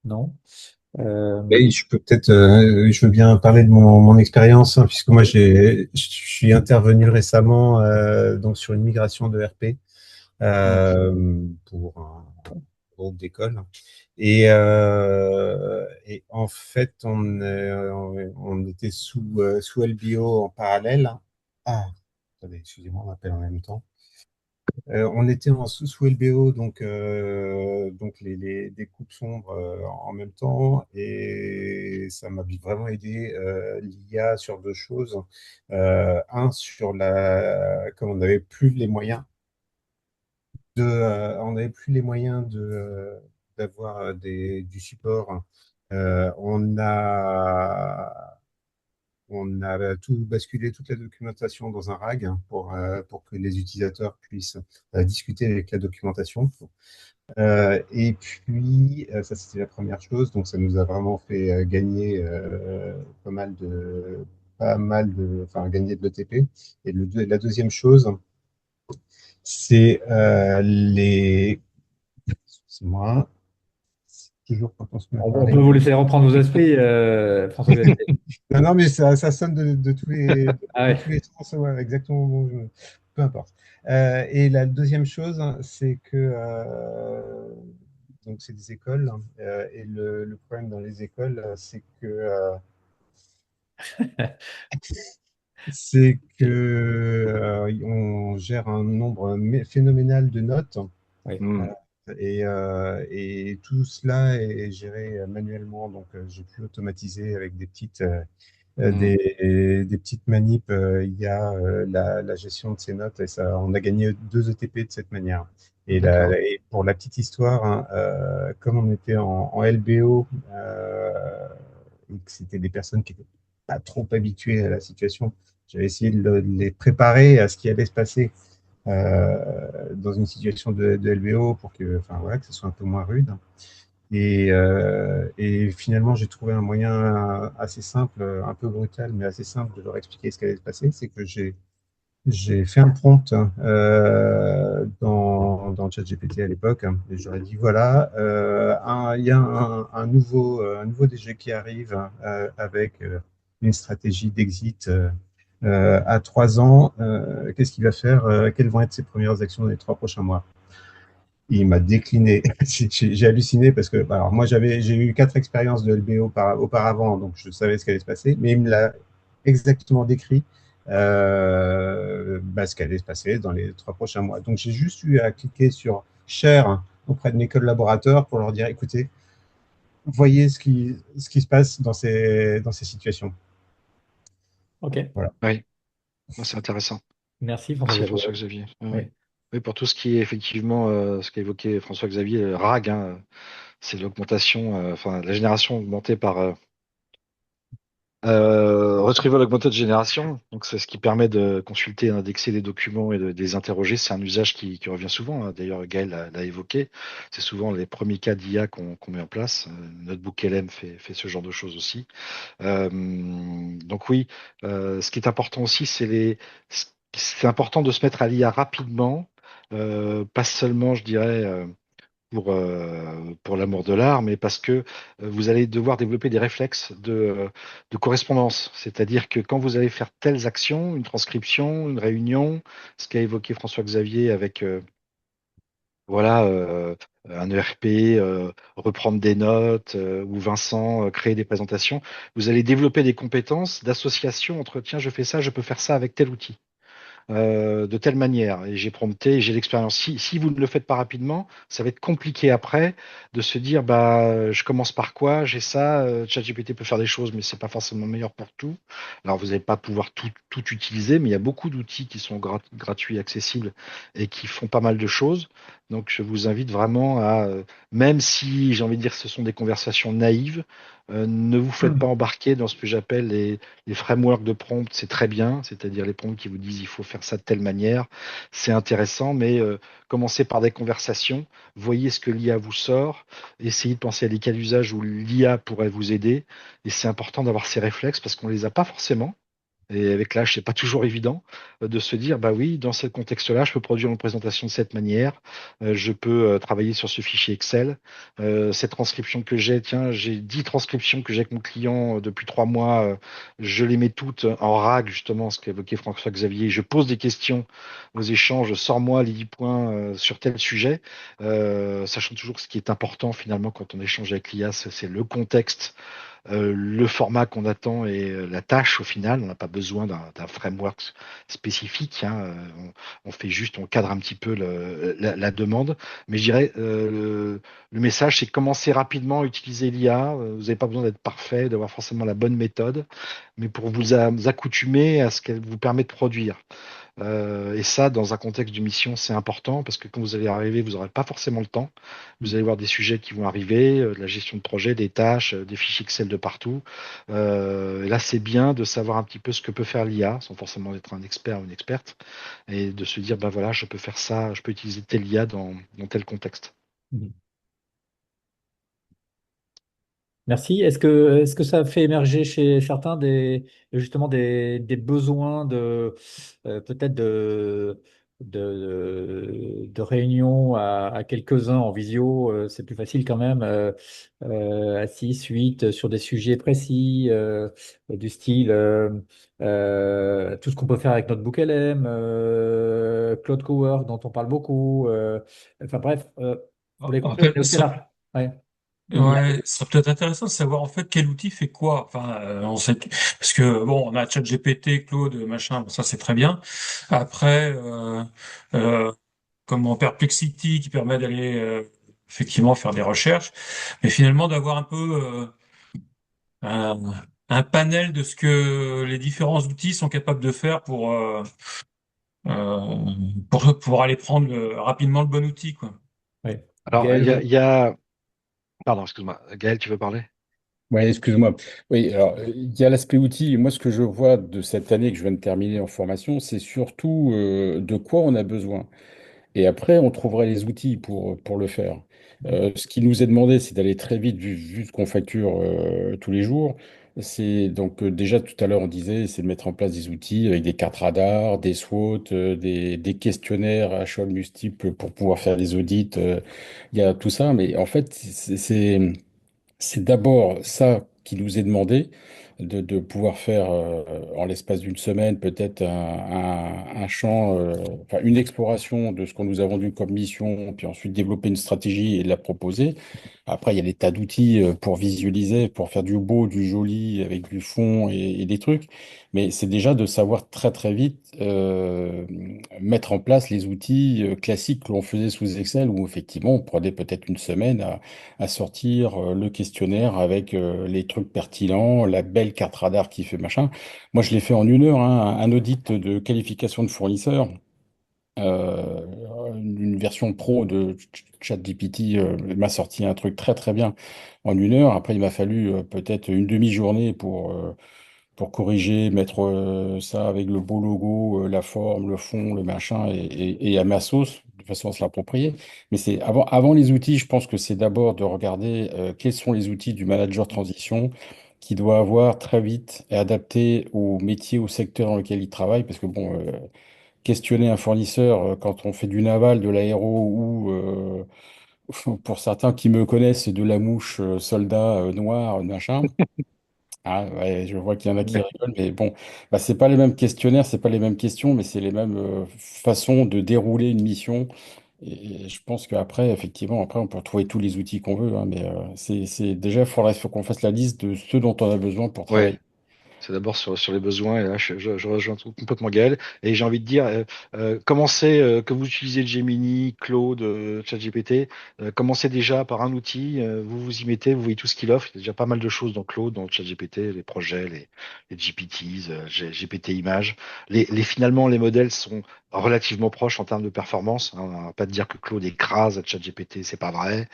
Non? Euh, Oui, je peux peut-être, je veux bien parler de mon expérience, hein, puisque moi je suis intervenu récemment donc sur une migration de RP pour un groupe d'école. Et en fait, on était sous LBO en parallèle. Ah, attendez, excusez-moi, on m'appelle en même temps. On était sous LBO, donc des coupes sombres en même temps, et ça m'a vraiment aidé l'IA sur deux choses. Un, comme on n'avait plus les moyens d'avoir du support. Euh, on a on a tout basculé, toute la documentation dans un RAG, hein, pour que les utilisateurs puissent discuter avec la documentation. Et puis, ça c'était la première chose, donc ça nous a vraiment fait gagner enfin gagner de l'ETP. Et la deuxième chose, c'est excusez-moi, c'est toujours quand on se met à on peut parler. vous laisser reprendre vos esprits, François-Xavier. Non, non, mais ça sonne Ah de ouais. tous les sens, ouais, exactement. Bon, peu importe. Et la deuxième chose, hein, c'est que donc c'est des écoles, hein, et le problème dans les écoles, c'est que on gère un nombre phénoménal de notes. Oui. euh, Hmm. et tout cela est géré manuellement, donc j'ai pu automatiser avec Hmm. des petites manips. Il y a la gestion de ces notes, et ça, on a gagné 2 ETP de cette manière. D'accord. Et pour la petite histoire, hein, comme on était en LBO, et que c'était des personnes qui n'étaient pas trop habituées à la situation, j'avais essayé de les préparer à ce qui allait se passer dans une situation de LBO pour que, enfin, voilà, que ce soit un peu moins rude. Et finalement, j'ai trouvé un moyen assez simple, un peu brutal, mais assez simple de leur expliquer ce qui allait se passer. C'est que j'ai fait un prompt dans ChatGPT à l'époque, hein, et j'aurais dit voilà, il y a un nouveau DG qui arrive avec une stratégie d'exit à 3 ans. Qu'est-ce qu'il va faire? Quelles vont être ses premières actions dans les 3 prochains mois? Il m'a décliné. J'ai halluciné parce que, alors moi, j'ai eu 4 expériences de LBO auparavant, donc je savais ce qui allait se passer, mais il me l'a exactement décrit, ce qui allait se passer dans les 3 prochains mois. Donc j'ai juste eu à cliquer sur Share auprès de mes collaborateurs pour leur dire, écoutez, voyez ce qui se passe dans ces situations. Ok. Voilà. Oui, non, c'est intéressant. Merci Merci François-Xavier. François-Xavier. Oui, Oui. oui. Oui, pour tout ce qui est effectivement ce qu'a évoqué François-Xavier, RAG, hein, c'est l'augmentation, enfin la génération augmentée par Retrieval Augmented Generation. Donc c'est ce qui permet de consulter, d'indexer des documents et de les interroger. C'est un usage qui revient souvent, hein. D'ailleurs, Gaël l'a évoqué. C'est souvent les premiers cas d'IA qu'on met en place. Notebook LM fait ce genre de choses aussi. Donc oui, ce qui est important aussi, c'est important de se mettre à l'IA rapidement, pas seulement, je dirais, pour l'amour de l'art, mais parce que vous allez devoir développer des réflexes de correspondance. C'est-à-dire que quand vous allez faire telles actions, une transcription, une réunion, ce qu'a évoqué François-Xavier avec voilà, un ERP, reprendre des notes, ou Vincent, créer des présentations, vous allez développer des compétences d'association entre, tiens, je fais ça, je peux faire ça avec tel outil de telle manière. Et j'ai prompté, et j'ai l'expérience. Si vous ne le faites pas rapidement, ça va être compliqué après de se dire, bah, je commence par quoi, j'ai ça, ChatGPT peut faire des choses, mais c'est pas forcément meilleur pour tout. Alors, vous n'allez pas pouvoir tout utiliser, mais il y a beaucoup d'outils qui sont gratuits, accessibles et qui font pas mal de choses. Donc, je vous invite vraiment à, même si j'ai envie de dire que ce sont des conversations naïves, ne vous faites pas embarquer dans ce que j'appelle les frameworks de prompt. C'est très bien, c'est-à-dire les prompts qui vous disent il faut faire ça de telle manière. C'est intéressant, mais commencez par des conversations, voyez ce que l'IA vous sort, essayez de penser à des cas d'usage où l'IA pourrait vous aider. Et c'est important d'avoir ces réflexes parce qu'on les a pas forcément. Et avec l'âge, c'est pas toujours évident de se dire, bah oui, dans ce contexte-là, je peux produire une présentation de cette manière, je peux travailler sur ce fichier Excel. Cette transcription que j'ai, tiens, j'ai 10 transcriptions que j'ai avec mon client depuis 3 mois, je les mets toutes en rag, justement, ce qu'évoquait François-Xavier. Je pose des questions aux échanges, sors-moi les 10 points sur tel sujet, sachant toujours ce qui est important finalement quand on échange avec l'IA, c'est le contexte, le format qu'on attend et la tâche au final. On n'a pas besoin d'un framework spécifique, hein. On fait juste, on cadre un petit peu la demande. Mais je dirais, le message, c'est commencer rapidement à utiliser l'IA. Vous n'avez pas besoin d'être parfait, d'avoir forcément la bonne méthode, mais pour vous accoutumer à ce qu'elle vous permet de produire. Et ça, dans un contexte de mission, c'est important parce que quand vous allez arriver, vous n'aurez pas forcément le temps. Vous allez voir des sujets qui vont arriver, de la gestion de projet, des tâches, des fichiers Excel de partout. Et là, c'est bien de savoir un petit peu ce que peut faire l'IA, sans forcément être un expert ou une experte, et de se dire, bah voilà, je peux faire ça, je peux utiliser telle IA dans tel contexte. Mhm. Merci. Est-ce que ça fait émerger chez certains justement des besoins peut-être de réunions à quelques-uns en visio? C'est plus facile quand même, à 6, 8, sur des sujets précis, du style tout ce qu'on peut faire avec notre book LM, Claude Cowork dont on parle beaucoup. Enfin bref, pour les En compléter fait, aussi là. Ouais. ouais, ça serait peut-être intéressant de savoir en fait quel outil fait quoi. Enfin, on sait parce que bon, on a ChatGPT, Claude, machin, bon, ça c'est très bien. Après, euh, comment Perplexity qui permet d'aller effectivement faire des recherches, mais finalement d'avoir un peu un, un panel de ce que les différents outils sont capables de faire euh, pour aller prendre rapidement le bon outil, quoi. Ouais. Alors, Gaël, vous- pardon, excuse-moi, Gaël, tu veux parler? Ouais, excuse-moi. Oui, alors, il y a l'aspect outil. Moi, ce que je vois de cette année que je viens de terminer en formation, c'est surtout de quoi on a besoin. Et après, on trouverait les outils pour le faire. Ce qui nous est demandé, c'est d'aller très vite, vu ce qu'on facture tous les jours. C'est donc déjà tout à l'heure, on disait, c'est de mettre en place des outils avec des cartes radar, des SWOT, des questionnaires à choix multiples pour pouvoir faire des audits. Il y a tout ça, mais en fait, c'est d'abord ça qui nous est demandé, de pouvoir faire en l'espace d'une semaine peut-être un champ, enfin une exploration de ce qu'on nous a vendu comme mission, puis ensuite développer une stratégie et la proposer. Après, il y a des tas d'outils pour visualiser, pour faire du beau, du joli, avec du fond et des trucs. Mais c'est déjà de savoir très très vite mettre en place les outils classiques que l'on faisait sous Excel, où effectivement on prenait peut-être une semaine à sortir le questionnaire avec les trucs pertinents, la belle carte radar qui fait machin. Moi, je l'ai fait en 1 heure, hein, un audit de qualification de fournisseur, euh, une version pro de ChatGPT m'a sorti un truc très très bien en 1 heure. Après, il m'a fallu peut-être une demi-journée pour corriger, mettre ça avec le beau logo, la forme, le fond, le machin, et à ma sauce, de façon à se l'approprier. Mais c'est avant les outils, je pense que c'est d'abord de regarder quels sont les outils du manager transition qui doit avoir très vite et adapté au métier, au secteur dans lequel il travaille. Parce que bon, questionner un fournisseur quand on fait du naval, de l'aéro Pour certains qui me connaissent, c'est de la mouche soldat noir, machin. Ah ouais, je vois qu'il y en a qui Ouais. rigolent, mais bon, bah, c'est pas les mêmes questionnaires, c'est pas les mêmes questions, mais c'est les mêmes façons de dérouler une mission. Et je pense qu'après, effectivement, après, on peut retrouver tous les outils qu'on veut, hein, mais déjà, faut qu'on fasse la liste de ce dont on a besoin pour Ouais. travailler. C'est d'abord sur les besoins, et là je rejoins complètement Gaël. Et j'ai envie de dire, commencez, que vous utilisez le Gemini, Claude, ChatGPT, commencez déjà par un outil, vous vous y mettez, vous voyez tout ce qu'il offre. Il y a déjà pas mal de choses dans Claude, dans ChatGPT, les projets, les GPTs, GPT Images. Finalement, les modèles sont relativement proches en termes de performance, hein. On va pas te dire que Claude écrase ChatGPT, c'est pas vrai.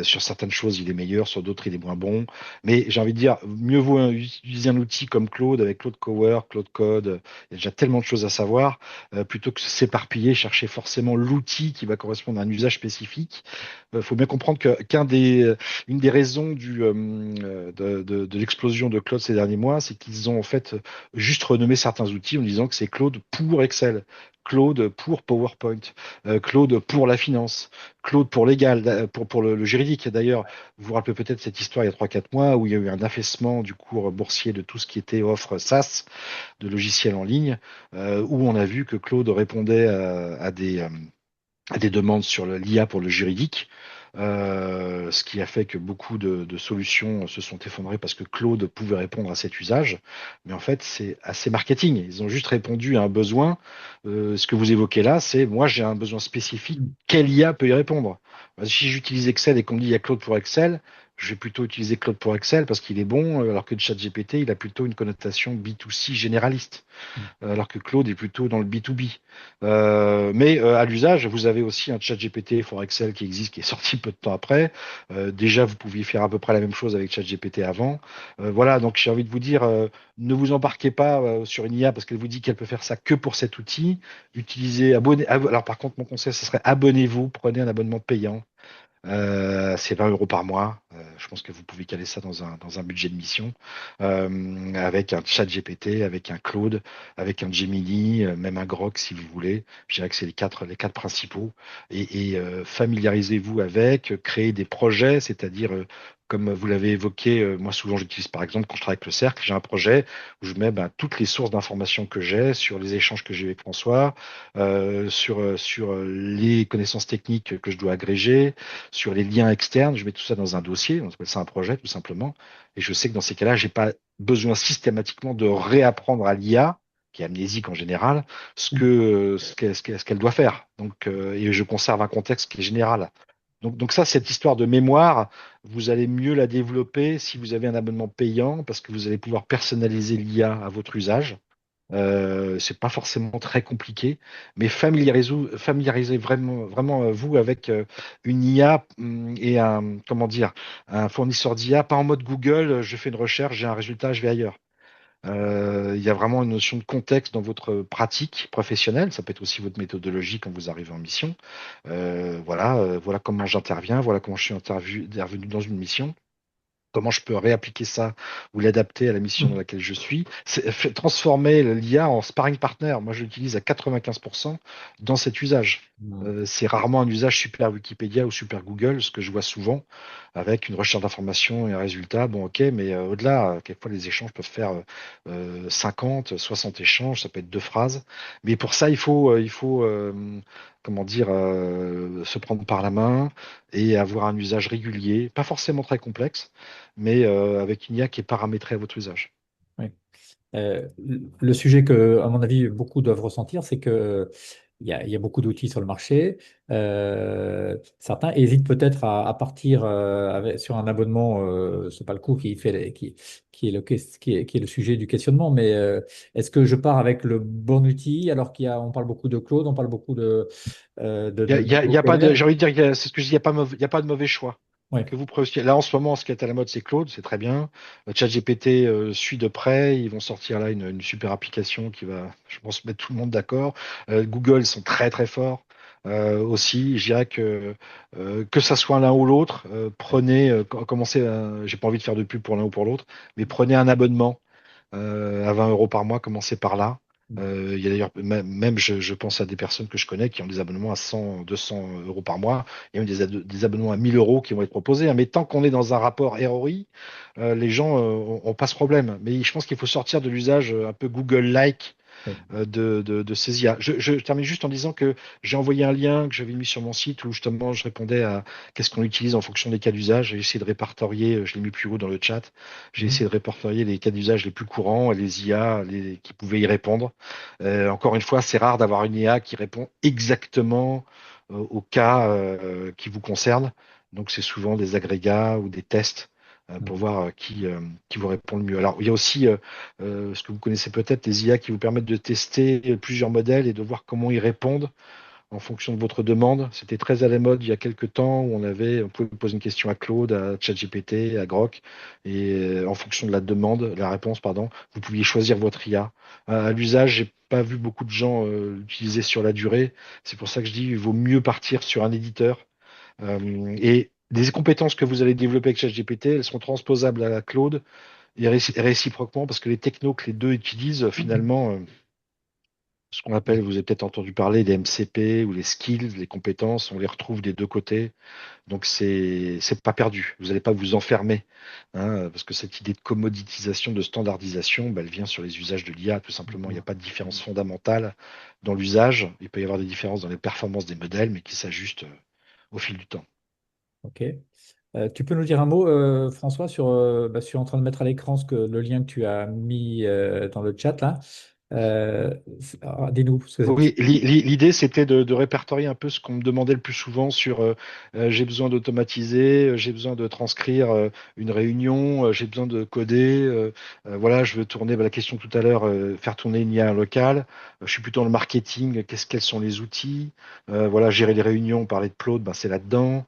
Sur certaines choses, il est meilleur, sur d'autres, il est moins bon. Mais j'ai envie de dire, mieux vaut utiliser un outil comme Claude, avec Claude Cower, Claude Code, il y a déjà tellement de choses à savoir, plutôt que s'éparpiller, chercher forcément l'outil qui va correspondre à un usage spécifique. Il faut bien comprendre une des raisons de l'explosion de Claude ces derniers mois, c'est qu'ils ont en fait juste renommé certains outils en disant que c'est Claude pour Excel. Claude pour PowerPoint, Claude pour la finance, Claude pour légal, pour le juridique. D'ailleurs, vous vous rappelez peut-être cette histoire il y a 3 4 mois où il y a eu un affaissement du cours boursier de tout ce qui était offre SaaS, de logiciels en ligne, où on a vu que Claude répondait à des demandes sur l'IA pour le juridique. Ce qui a fait que beaucoup de solutions se sont effondrées parce que Claude pouvait répondre à cet usage. Mais en fait, c'est assez marketing. Ils ont juste répondu à un besoin. Ce que vous évoquez là, c'est moi j'ai un besoin spécifique. Quelle IA peut y répondre? Si j'utilise Excel et qu'on me dit il y a Claude pour Excel, je vais plutôt utiliser Claude pour Excel parce qu'il est bon, alors que ChatGPT, il a plutôt une connotation B2C généraliste, alors que Claude est plutôt dans le B2B. Mais à l'usage, vous avez aussi un chat GPT for Excel qui existe, qui est sorti peu de temps après. Déjà, vous pouviez faire à peu près la même chose avec chat GPT avant. Voilà, donc j'ai envie de vous dire, ne vous embarquez pas sur une IA parce qu'elle vous dit qu'elle peut faire ça que pour cet outil. Alors par contre, mon conseil, ce serait abonnez-vous, prenez un abonnement payant. C'est 20 euros par mois. Je pense que vous pouvez caler ça dans un budget de mission, avec un chat GPT, avec un Claude, avec un Gemini, même un Grok si vous voulez. Je dirais que c'est les quatre principaux. Familiarisez-vous avec, créez des projets, c'est-à-dire, comme vous l'avez évoqué, moi souvent j'utilise par exemple quand je travaille avec le cercle, j'ai un projet où je mets toutes les sources d'informations que j'ai sur les échanges que j'ai eu avec François, sur les connaissances techniques que je dois agréger, sur les liens externes, je mets tout ça dans un dossier, on appelle ça un projet tout simplement, et je sais que dans ces cas-là, j'ai pas besoin systématiquement de réapprendre à l'IA, qui est amnésique en général, ce qu'elle doit faire. Donc, et je conserve un contexte qui est général. Donc ça, cette histoire de mémoire, vous allez mieux la développer si vous avez un abonnement payant, parce que vous allez pouvoir personnaliser l'IA à votre usage. C'est pas forcément très compliqué, mais familiarisez vraiment, vraiment vous avec une IA, et comment dire, un fournisseur d'IA, pas en mode Google, je fais une recherche, j'ai un résultat, je vais ailleurs. Il y a vraiment une notion de contexte dans votre pratique professionnelle. Ça peut être aussi votre méthodologie quand vous arrivez en mission. Voilà comment j'interviens, voilà comment je suis intervenu dans une mission. Comment je peux réappliquer ça ou l'adapter à la mission dans laquelle je suis. Transformer l'IA en sparring partner. Moi, je l'utilise à 95% dans cet usage. C'est rarement un usage super Wikipédia ou super Google, ce que je vois souvent avec une recherche d'informations et un résultat. Bon, ok, mais au-delà, quelquefois les échanges peuvent faire 50, 60 échanges, ça peut être 2 phrases. Mais pour ça, comment dire, se prendre par la main et avoir un usage régulier, pas forcément très complexe, mais avec une IA qui est paramétrée à votre usage. Oui. Le sujet que, à mon avis, beaucoup doivent ressentir, c'est que il y a beaucoup d'outils sur le marché. Certains hésitent peut-être à partir sur un abonnement. C'est pas le coût qui est le sujet du questionnement, mais est-ce que je pars avec le bon outil alors on parle beaucoup de cloud, on parle beaucoup Il y a pas de, d'OpenAI. j'ai envie de dire, c'est ce que je dis, il y a pas de mauvais choix. Ouais. Que vous preniez. Là, en ce moment, ce qui est à la mode, c'est Claude, c'est très bien. ChatGPT suit de près. Ils vont sortir là une super application qui va, je pense, mettre tout le monde d'accord. Google, ils sont très très forts. Aussi, je dirais que ça soit l'un ou l'autre, commencez. J'ai pas envie de faire de pub pour l'un ou pour l'autre, mais prenez un abonnement à 20 euros par mois. Commencez par là. Il y a d'ailleurs, même je pense à des personnes que je connais qui ont des abonnements à 100, 200 euros par mois. Il y a même des abonnements à 1000 euros qui vont être proposés, hein. Mais tant qu'on est dans un rapport ROI, les gens ont pas ce problème. Mais je pense qu'il faut sortir de l'usage un peu Google-like Oui. de ces IA. Je termine juste en disant que j'ai envoyé un lien que j'avais mis sur mon site où justement je répondais à qu'est-ce qu'on utilise en fonction des cas d'usage. J'ai essayé de répertorier, je l'ai mis plus haut dans le chat, j'ai Mhm. essayé de répertorier les cas d'usage les plus courants et les IA qui pouvaient y répondre. Encore une fois, c'est rare d'avoir une IA qui répond exactement au cas qui vous concerne. Donc c'est souvent des agrégats ou des tests pour Mhm. voir qui vous répond le mieux. Alors, il y a aussi ce que vous connaissez peut-être, les IA qui vous permettent de tester plusieurs modèles et de voir comment ils répondent en fonction de votre demande. C'était très à la mode il y a quelques temps où on pouvait poser une question à Claude, à ChatGPT, à Grok, et en fonction de la réponse, pardon, vous pouviez choisir votre IA. À l'usage, j'ai pas vu beaucoup de gens l'utiliser sur la durée. C'est pour ça que je dis, il vaut mieux partir sur un éditeur. Et les compétences que vous allez développer avec ChatGPT, elles seront transposables à Claude et réciproquement, parce que les technos que les deux utilisent, finalement, ce qu'on appelle, vous avez peut-être entendu parler des MCP ou les skills, les compétences, on les retrouve des deux côtés. Donc c'est pas perdu. Vous n'allez pas vous enfermer, hein, parce que cette idée de commoditisation, de standardisation, bah, elle vient sur les usages de l'IA, tout simplement. Il n'y a pas de différence fondamentale dans l'usage. Il peut y avoir des différences dans les performances des modèles, mais qui s'ajustent au fil du temps. Ok. Tu peux nous dire un mot, François, je suis en train de mettre à l'écran le lien que tu as mis dans le chat là. Dis-nous, parce que Oui, l'idée c'était de répertorier un peu ce qu'on me demandait le plus souvent sur j'ai besoin d'automatiser, j'ai besoin de transcrire une réunion, j'ai besoin de coder, voilà, je veux tourner la question tout à l'heure, faire tourner une IA locale, je suis plutôt dans le marketing, quels sont les outils, voilà, gérer les réunions, parler de Claude, ben, c'est là-dedans.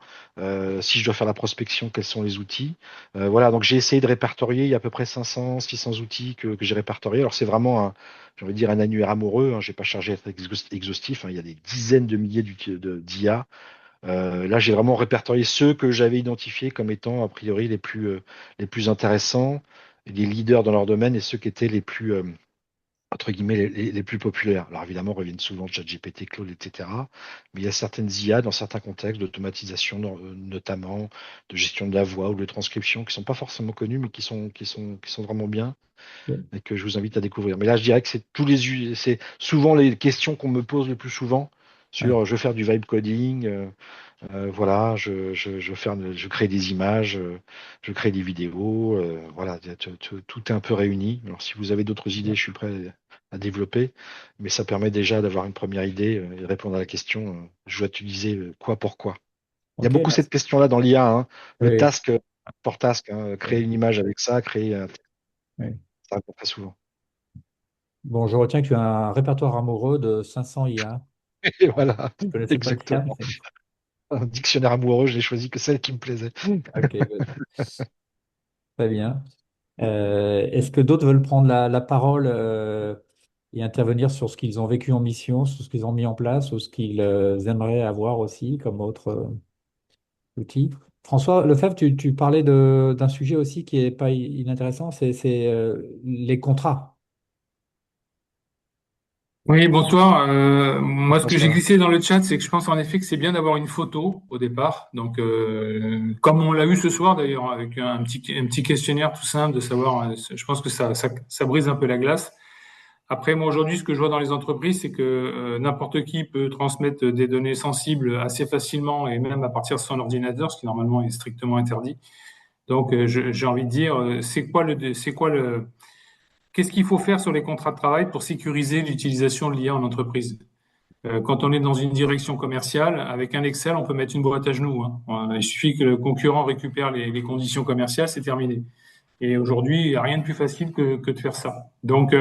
Si je dois faire la prospection, quels sont les outils? Voilà, donc j'ai essayé de répertorier, il y a à peu près 500, 600 outils que j'ai répertoriés. Alors c'est vraiment j'ai envie de dire un annuaire amoureux, hein, j'ai pas chargé d'être exhaustif, hein, il y a des dizaines de milliers d'IA. Là, j'ai vraiment répertorié ceux que j'avais identifiés comme étant a priori les plus intéressants, les leaders dans leur domaine et ceux qui étaient les plus entre guillemets les plus populaires. Alors évidemment, reviennent souvent ChatGPT, Claude, etc. Mais il y a certaines IA dans certains contextes d'automatisation, notamment de gestion de la voix ou de transcription, qui sont pas forcément connues, mais qui sont vraiment bien et que je vous invite à découvrir. Mais là, je dirais que c'est souvent les questions qu'on me pose le plus souvent ouais. sur je veux faire du vibe coding, voilà, je crée des images, je crée des vidéos, voilà, tout est un peu réuni. Alors si vous avez d'autres idées, je suis prêt à développer, mais ça permet déjà d'avoir une première idée et de répondre à la question, je dois utiliser quoi pour quoi. Il y a Ok, beaucoup cette merci. question-là dans l'IA, hein, le Oui, task pour task, hein, créer oui, une image avec ça, oui. ça répond très souvent. Bon, je retiens que tu as un répertoire amoureux de 500 IA. Et voilà, Je ne connaissais pas le terme. exactement. Un dictionnaire amoureux, je n'ai choisi que celle qui me plaisait. Ok, good. Très bien. Est-ce que d'autres veulent prendre la parole et intervenir sur ce qu'ils ont vécu en mission, sur ce qu'ils ont mis en place ou ce qu'ils aimeraient avoir aussi comme autre outil? François Lefebvre, tu parlais d'un sujet aussi qui est pas inintéressant, c'est les contrats. Oui, bonsoir. Moi, ce que j'ai Bonsoir. glissé dans le chat, c'est que je pense en effet que c'est bien d'avoir une photo au départ. Donc, comme on l'a eu ce soir d'ailleurs, avec un petit questionnaire tout simple de savoir, je pense que ça brise un peu la glace. Après, moi aujourd'hui, ce que je vois dans les entreprises, c'est que n'importe qui peut transmettre des données sensibles assez facilement et même à partir de son ordinateur, ce qui normalement est strictement interdit. Donc, j'ai envie de dire, qu'est-ce qu'il faut faire sur les contrats de travail pour sécuriser l'utilisation de l'IA en entreprise? Quand on est dans une direction commerciale, avec un Excel, on peut mettre une boîte à genoux, hein. Il suffit que le concurrent récupère les conditions commerciales, c'est terminé. Et aujourd'hui, il n'y a rien de plus facile que de faire ça. Donc,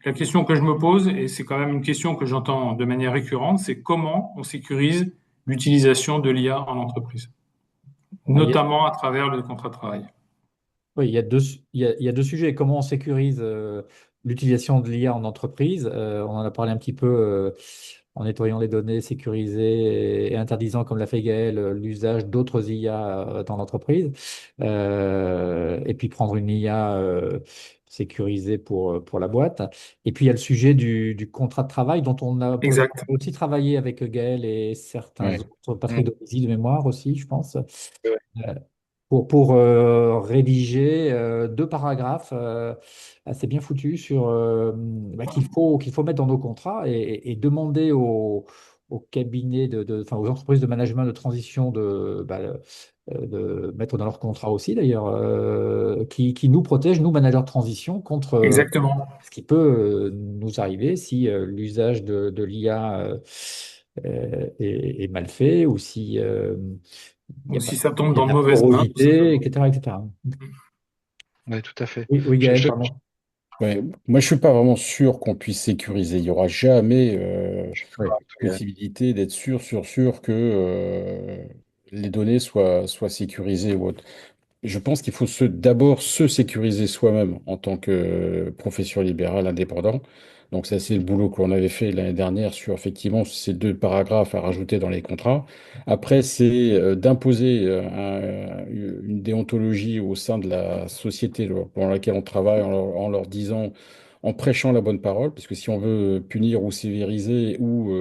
la question que je me pose, et c'est quand même une question que j'entends de manière récurrente, c'est comment on sécurise l'utilisation de l'IA en entreprise, Ah, il y a- notamment à travers le contrat de travail. Oui, il y a deux sujets. Comment on sécurise l'utilisation de l'IA en entreprise? On en a parlé un petit peu en nettoyant les données, sécurisées et interdisant, comme l'a fait Gaël, l'usage d'autres IA dans l'entreprise. Et puis prendre une IA sécurisée pour la boîte. Et puis il y a le sujet du contrat de travail dont on a pour lequel Exact. on a aussi travaillé avec Gaël et certains Ouais. autres, Patrick Domisi de mémoire aussi, je pense, Ouais. pour rédiger deux paragraphes assez bien foutus sur qu'il faut mettre dans nos contrats et demander aux cabinets enfin, aux entreprises de management de transition de mettre dans leur contrat aussi d'ailleurs, qui nous protège, nous managers de transition, contre Exactement. ce qui peut nous arriver si l'usage de l'IA est mal fait ou si il n'y Ou a pas si ça tombe il y a dans de de la mauvaises mains, tout porosité, simplement. etc., etc. Ouais, tout à fait. Oui, oui, Je, Gaël, je- pardon. Ouais. Moi, je suis pas vraiment sûr qu'on puisse sécuriser. Il y aura jamais je suis d'accord avec toi, Gaël. possibilité d'être sûr que les données soient sécurisées ou autre. Je pense qu'il faut d'abord se sécuriser soi-même en tant que profession libérale indépendant. Donc ça, c'est le boulot que l'on avait fait l'année dernière sur effectivement ces deux paragraphes à rajouter dans les contrats. Après, c'est d'imposer une déontologie au sein de la société dans laquelle on travaille en leur disant, en prêchant la bonne parole, parce que si on veut punir ou sévériser ou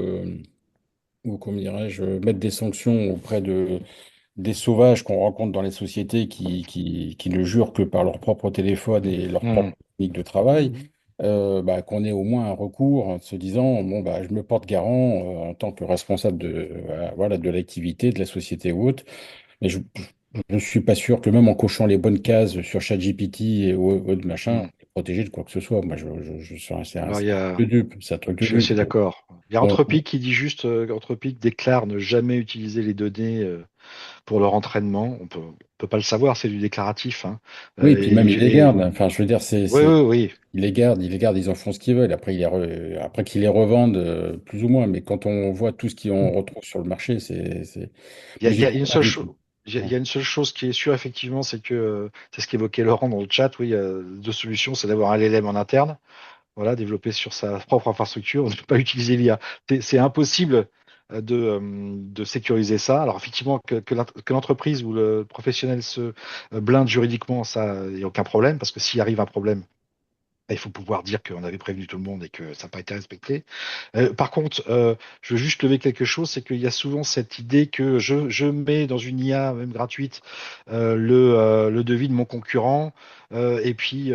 comment dirais-je, mettre des sanctions auprès des sauvages qu'on rencontre dans les sociétés qui ne jurent que par leur propre téléphone et leur propre Hmm. technique de travail, qu'on ait au moins un recours en se disant, bon, bah, je me porte garant en tant que responsable voilà, de l'activité, de la société ou autre. Mais je ne suis pas sûr que même en cochant les bonnes cases sur ChatGPT ou autre machin, Hmm. on est protégé de quoi que ce soit. Moi, c'est Alors, c'est un truc de dupe. C'est un truc je de suis assez dupe. d'accord. Il y a Donc, Anthropic qui dit juste, Anthropic déclare ne jamais utiliser les données pour leur entraînement. On peut pas le savoir, c'est du déclaratif, hein. oui, puis même ils les Et, gardent. Enfin, je veux dire, oui, oui, oui. ils les gardent, ils en font ce qu'ils veulent. Après, après qu'ils les revendent, plus ou moins. Mais quand on voit tout ce qu'on retrouve sur le marché, Il y a, moi, il y j'y a une crois pas seule du chose. tout. Il y a une seule chose qui est sûre, effectivement, c'est que c'est ce qu'évoquait Laurent dans le chat. Oui, il y a deux solutions, c'est d'avoir un LLM en interne, voilà, développé sur sa propre infrastructure. On ne peut pas utiliser l'IA. C'est impossible de sécuriser ça. Alors, effectivement, que l'entreprise ou le professionnel se blinde juridiquement, ça, il n'y a aucun problème, parce que s'il arrive un problème, il faut pouvoir dire qu'on avait prévenu tout le monde et que ça n'a pas été respecté. Par contre, je veux juste lever quelque chose, c'est qu'il y a souvent cette idée que je mets dans une IA, même gratuite, le devis de mon concurrent, et puis,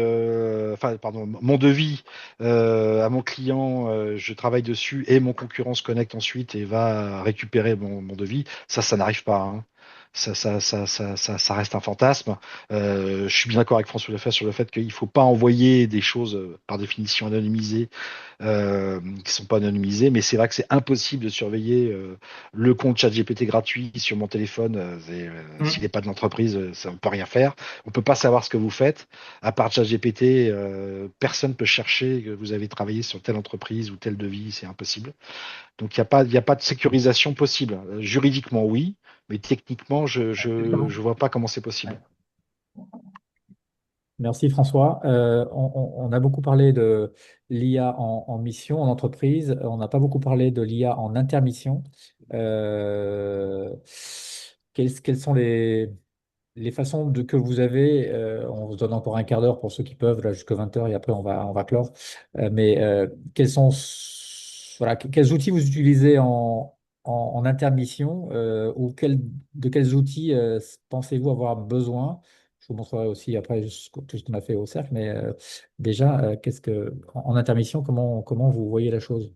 enfin, pardon, mon devis à mon client, je travaille dessus, et mon concurrent se connecte ensuite et va récupérer mon devis. Ça n'arrive pas, hein. Ça reste un fantasme. Je suis bien d'accord avec François Lefebvre sur le fait qu'il ne faut pas envoyer des choses par définition anonymisées qui sont pas anonymisées, mais c'est vrai que c'est impossible de surveiller le compte ChatGPT gratuit sur mon téléphone. S'il n'est pas de l'entreprise, ça on peut rien faire. On peut pas savoir ce que vous faites. À part ChatGPT, personne peut chercher que vous avez travaillé sur telle entreprise ou tel devis, c'est impossible. Donc il y a pas de sécurisation possible. Juridiquement, oui, mais techniquement, je vois pas comment c'est possible. Merci François. On a beaucoup parlé de l'IA en mission, en entreprise. On n'a pas beaucoup parlé de l'IA en intermission. Euh, quelles sont les façons que vous avez, on vous donne encore un quart d'heure pour ceux qui peuvent, là jusqu'à 20 heures et après on va clore. Mais voilà, quels outils vous utilisez en intermission ou de quels outils pensez-vous avoir besoin? Je vous montrerai aussi après tout ce qu'on a fait au cercle, mais déjà, en intermission, comment vous voyez la chose?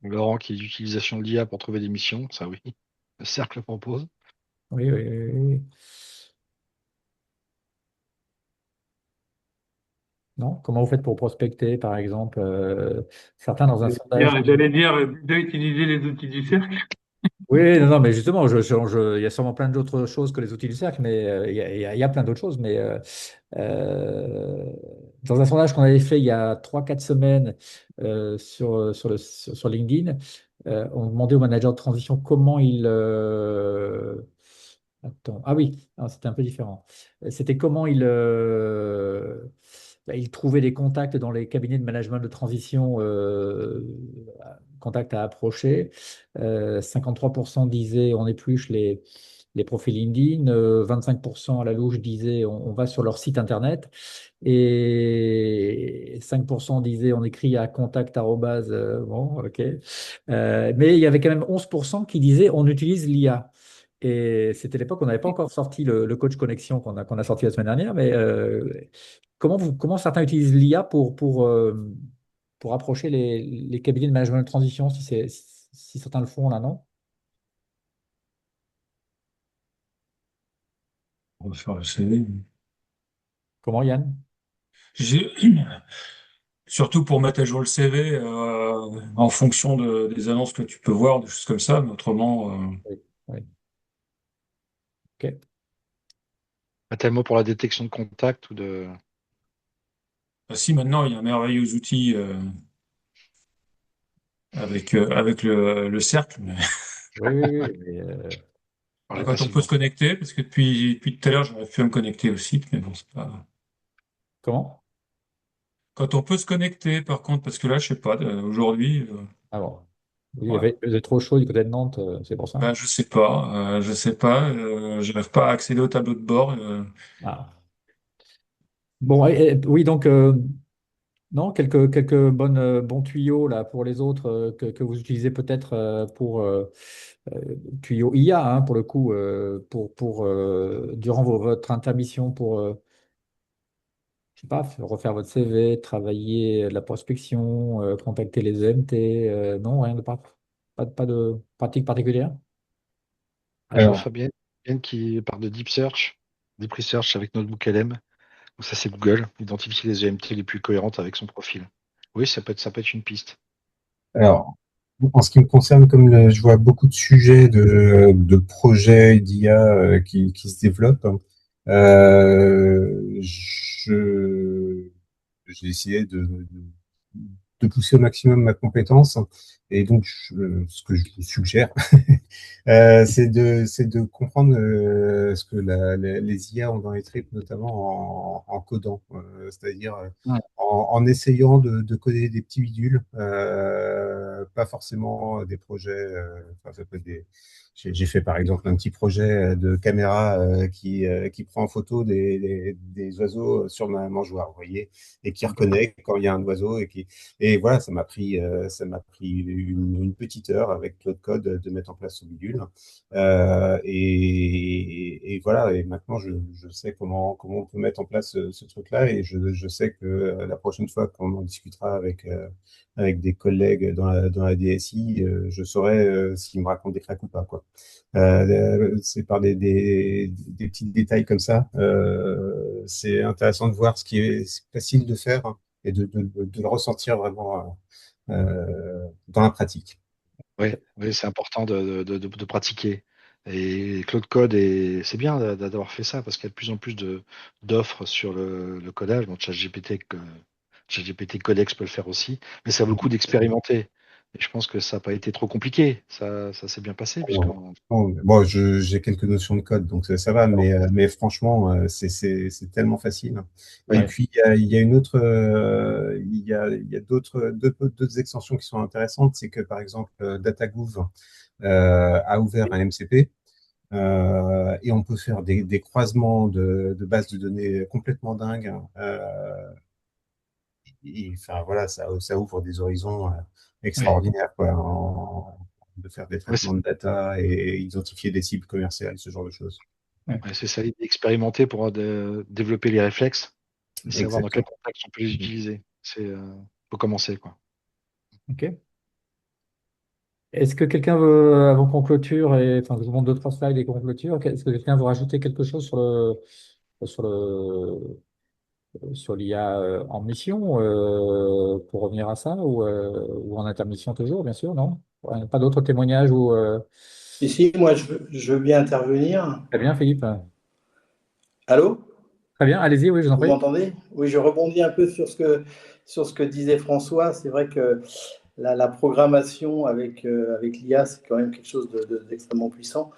Laurent qui dit utilisation de l'IA pour trouver des missions, ça oui. Le cercle propose. Oui, oui, oui, oui. Non? Comment vous faites pour prospecter, par exemple? Certains dans un sondage. J'allais dire d'utiliser les outils du cercle. Oui, non, non, mais justement, il y a sûrement plein d'autres choses que les outils du cercle, mais il y a plein d'autres choses. Mais euh, dans un sondage qu'on avait fait il y a 3 4 semaines sur LinkedIn, on demandait aux managers de transition comment ils. Attends, ah oui, non, c'était un peu différent. C'était comment ils il trouvait des contacts dans les cabinets de management de transition, contacts à approcher. 53% disaient on épluche les profils LinkedIn, 25% à la louche disaient on va sur leur site internet, et 5% disaient on écrit à contact arrobase, bon, ok. Mais il y avait quand même 11% qui disaient on utilise l'IA. Et c'était l'époque où on n'avait pas encore sorti le coach connexion qu'on a sorti la semaine dernière. Mais comment certains utilisent l'IA pour approcher les cabinets de management de transition, si certains le font là, non? On va faire le CV. Comment, Yann? J'ai- Surtout pour mettre à jour le CV en fonction des annonces que tu peux voir, des choses comme ça, mais autrement, Oui, oui. Ok. Pas tellement pour la détection de contact ou de. bah si maintenant il y a un merveilleux outil avec le cercle, mais Oui, oui, oui. Mais, Parler quand on peut facilement. se connecter, parce que depuis tout à l'heure j'aurais pu me connecter au site, mais bon, c'est pas. comment? Quand on peut se connecter, par contre, parce que là, je sais pas, aujourd'hui, Ah bon. Oui, ouais. il faisait trop chaud du côté de Nantes, c'est pour ça. Ben, je sais pas, j'arrive pas à accéder au tableau de bord. Ah. Bon, oui, donc, non, bons tuyaux là pour les autres que vous utilisez peut-être pour tuyaux IA, hein, pour le coup, durant votre intermission pour, je sais pas, refaire votre CV, travailler de la prospection, contacter les EMT, non, rien de pas de pratique particulière? Je vois Alors, Fabienne qui part de Deep Research avec Notebook LM. Donc ça, c'est Google, identifier les EMT les plus cohérentes avec son profil. Oui, ça peut être une piste. alors, en ce qui me concerne, je vois beaucoup de sujets de projets d'IA qui se développent, je, j'ai essayé de pousser au maximum ma compétence. Et donc, ce que je vous suggère, c'est de comprendre ce que les IA ont dans les tripes, notamment en codant, c'est-à-dire Ouais. en essayant de coder des petits bidules, pas forcément des projets. Enfin, ça peut être j'ai fait par exemple un petit projet de caméra qui prend en photo des oiseaux sur ma mangeoire, vous voyez, et qui reconnaît quand il y a un oiseau et voilà, ça m'a pris une petite heure avec Claude Code de mettre en place ce bidule. Et voilà, et maintenant je sais comment on peut mettre en place ce truc-là, et je sais que la prochaine fois qu'on en discutera avec des collègues dans la DSI, je saurai s'ils me racontent des cracks ou pas, quoi. C'est par des petits détails comme ça. C'est intéressant de voir ce qui est facile de faire, hein, et de le ressentir vraiment dans la pratique. Oui, oui, c'est important de pratiquer. Et Claude Code, c'est bien d'avoir fait ça parce qu'il y a de plus en plus d'offres sur le codage. Bon, ChatGPT Codex peut le faire aussi, mais ça vaut le coup d'expérimenter. Et je pense que ça n'a pas été trop compliqué. Ça s'est bien passé Bon, puisqu'on. bon, j'ai quelques notions de code, donc ça va, mais franchement, c'est tellement facile. Et Ouais. puis, il y a une autre, il y a d'autres extensions qui sont intéressantes. C'est que, par exemple, DataGouv a ouvert un MCP, et on peut faire des croisements de bases de données complètement dingues. Enfin, voilà, ça ouvre des horizons Ouais. extraordinaires, quoi, de faire des Ouais, traitements de data et identifier des cibles commerciales, ce genre de choses. Ouais. c'est ça, expérimenter pour développer les réflexes et savoir dans quel Exactement. contexte on peut les utiliser. Faut commencer, quoi. Ok. Est-ce que quelqu'un veut, avant qu'on clôture, enfin, que je vous montre deux, trois slides et qu'on clôture, est-ce que quelqu'un veut rajouter quelque chose sur l'IA en mission, pour revenir à ça, ou en intermission toujours, bien sûr, non? Ouais, pas d'autres témoignages ou Ici, moi, je veux bien intervenir. Très bien, Philippe. Allô? Très bien, allez-y, oui, je vous en Vous prie. m'entendez? Oui, je rebondis un peu sur ce que disait François. C'est vrai que la programmation avec l'IA, c'est quand même quelque chose d'extrêmement puissant.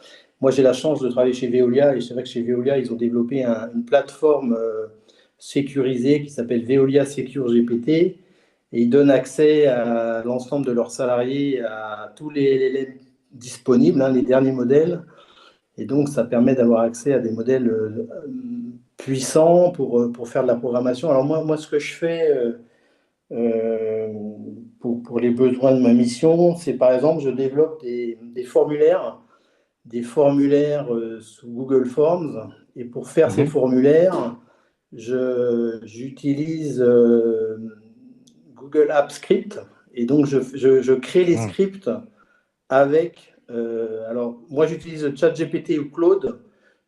Moi, j'ai la chance de travailler chez Veolia, et c'est vrai que chez Veolia, ils ont développé une plateforme sécurisé qui s'appelle Veolia Secure GPT. Et ils donnent accès à l'ensemble de leurs salariés à tous les LLM disponibles, les derniers modèles. Et donc, ça permet d'avoir accès à des modèles puissants pour faire de la programmation. Alors moi ce que je fais pour les besoins de ma mission, c'est par exemple, je développe des formulaires sous Google Forms. Et pour faire ces formulaires, j'utilise Google Apps Script. Et donc, je crée les scripts avec... alors, moi, j'utilise ChatGPT ou Claude.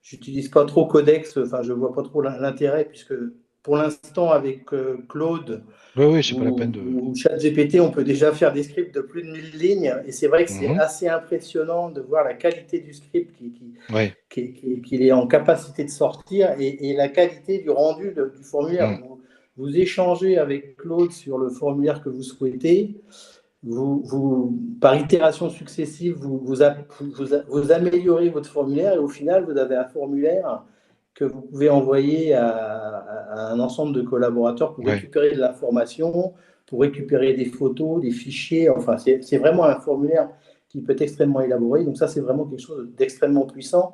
J'utilise pas trop Codex. Enfin, je vois pas trop l'intérêt, puisque pour l'instant, avec Claude Oui, c'est pas la peine de. ou ChatGPT, on peut déjà faire des scripts de plus de 1000 lignes. Et c'est vrai que c'est assez impressionnant de voir la qualité du script qu'il est en capacité de sortir et la qualité du rendu du formulaire. Vous échangez avec Claude sur le formulaire que vous souhaitez. Par itération successive, vous améliorez votre formulaire et au final, vous avez un formulaire que vous pouvez envoyer à un ensemble de collaborateurs pour récupérer de l'information, pour récupérer des photos, des fichiers. Enfin, c'est vraiment un formulaire qui peut être extrêmement élaboré. Donc ça, c'est vraiment quelque chose d'extrêmement puissant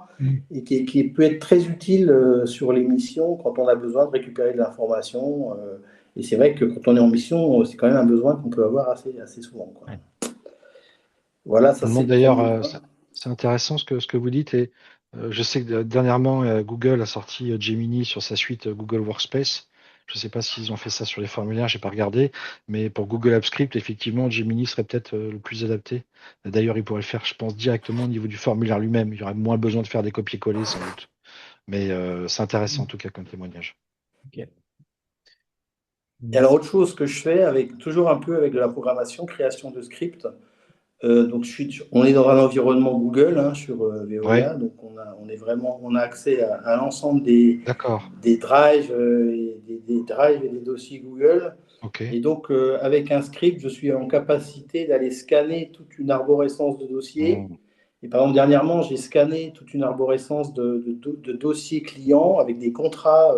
et qui peut être très utile sur les missions quand on a besoin de récupérer de l'information. Et c'est vrai que quand on est en mission, c'est quand même un besoin qu'on peut avoir assez souvent, quoi. Voilà, ça c'est d'ailleurs, c'est intéressant ce que vous dites. Et je sais que dernièrement, Google a sorti Gemini sur sa suite Google Workspace. Je ne sais pas s'ils ont fait ça sur les formulaires, j'ai pas regardé. Mais pour Google Apps Script, effectivement, Gemini serait peut-être le plus adapté. D'ailleurs, il pourrait le faire, je pense, directement au niveau du formulaire lui-même. Il y aurait moins besoin de faire des copier-coller, sans doute. Mais c'est intéressant en tout cas comme témoignage. Et alors, autre chose que je fais, toujours un peu avec de la programmation, création de scripts. Donc, on est dans un environnement Google sur Veolia. Donc, on a accès à l'ensemble des drives, des drives et des dossiers Google. Et donc, avec un script, je suis en capacité d'aller scanner toute une arborescence de dossiers. Et par exemple, dernièrement, j'ai scanné toute une arborescence de dossiers clients avec des contrats.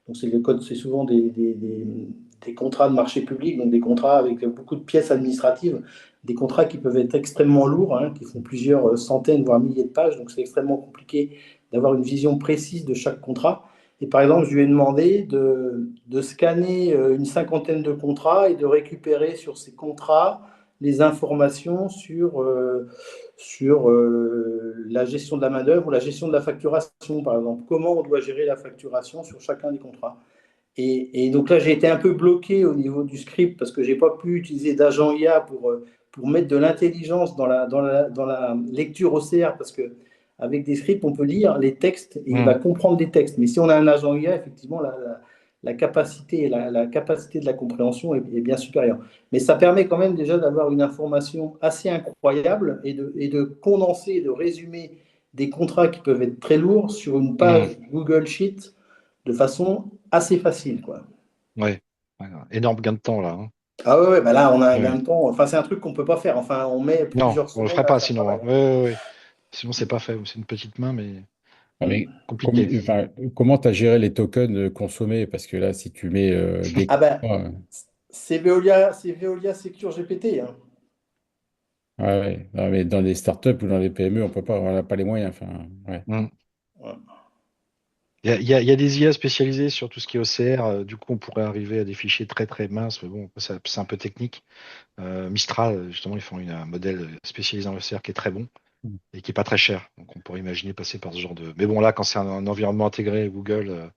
Donc, c'est souvent des contrats de marché public, donc des contrats avec beaucoup de pièces administratives, des contrats qui peuvent être extrêmement lourds, qui font plusieurs centaines, voire milliers de pages. Donc, c'est extrêmement compliqué d'avoir une vision précise de chaque contrat. Et par exemple, je lui ai demandé de scanner une cinquantaine de contrats et de récupérer sur ces contrats les informations sur la gestion de la main-d'œuvre ou la gestion de la facturation, par exemple. Comment on doit gérer la facturation sur chacun des contrats. Et donc là, j'ai été un peu bloqué au niveau du script parce que je n'ai pas pu utiliser d'agent IA pour mettre de l'intelligence dans la lecture OCR, parce qu'avec des scripts, on peut lire les textes et il va comprendre les textes. Mais si on a un agent IA, effectivement, la capacité de la compréhension est bien supérieure. Mais ça permet quand même déjà d'avoir une information assez incroyable et de condenser, de résumer des contrats qui peuvent être très lourds sur une page Google Sheet de façon assez facile, quoi. Ouais, énorme gain de temps là. Ah ouais, bah là on a un gain de temps. Enfin, c'est un truc qu'on peut pas faire. Enfin, on met plusieurs semaines. On le ferait pas sinon. Sinon, c'est pas fait. C'est une petite main, mais compliqué. Comment tu as géré les tokens consommés? Parce que là, si tu mets des... c'est Veolia Secure GPT. Ouais. Non, mais dans les startups ou dans les PME, on n'a pas les moyens. Il y a des IA spécialisées sur tout ce qui est OCR. Du coup, on pourrait arriver à des fichiers très très minces. Mais bon, c'est un peu technique. Mistral, justement, ils font un modèle spécialisé en OCR qui est très bon et qui est pas très cher. Donc, on pourrait imaginer passer par ce genre de. Mais bon, là, quand c'est un environnement intégré Google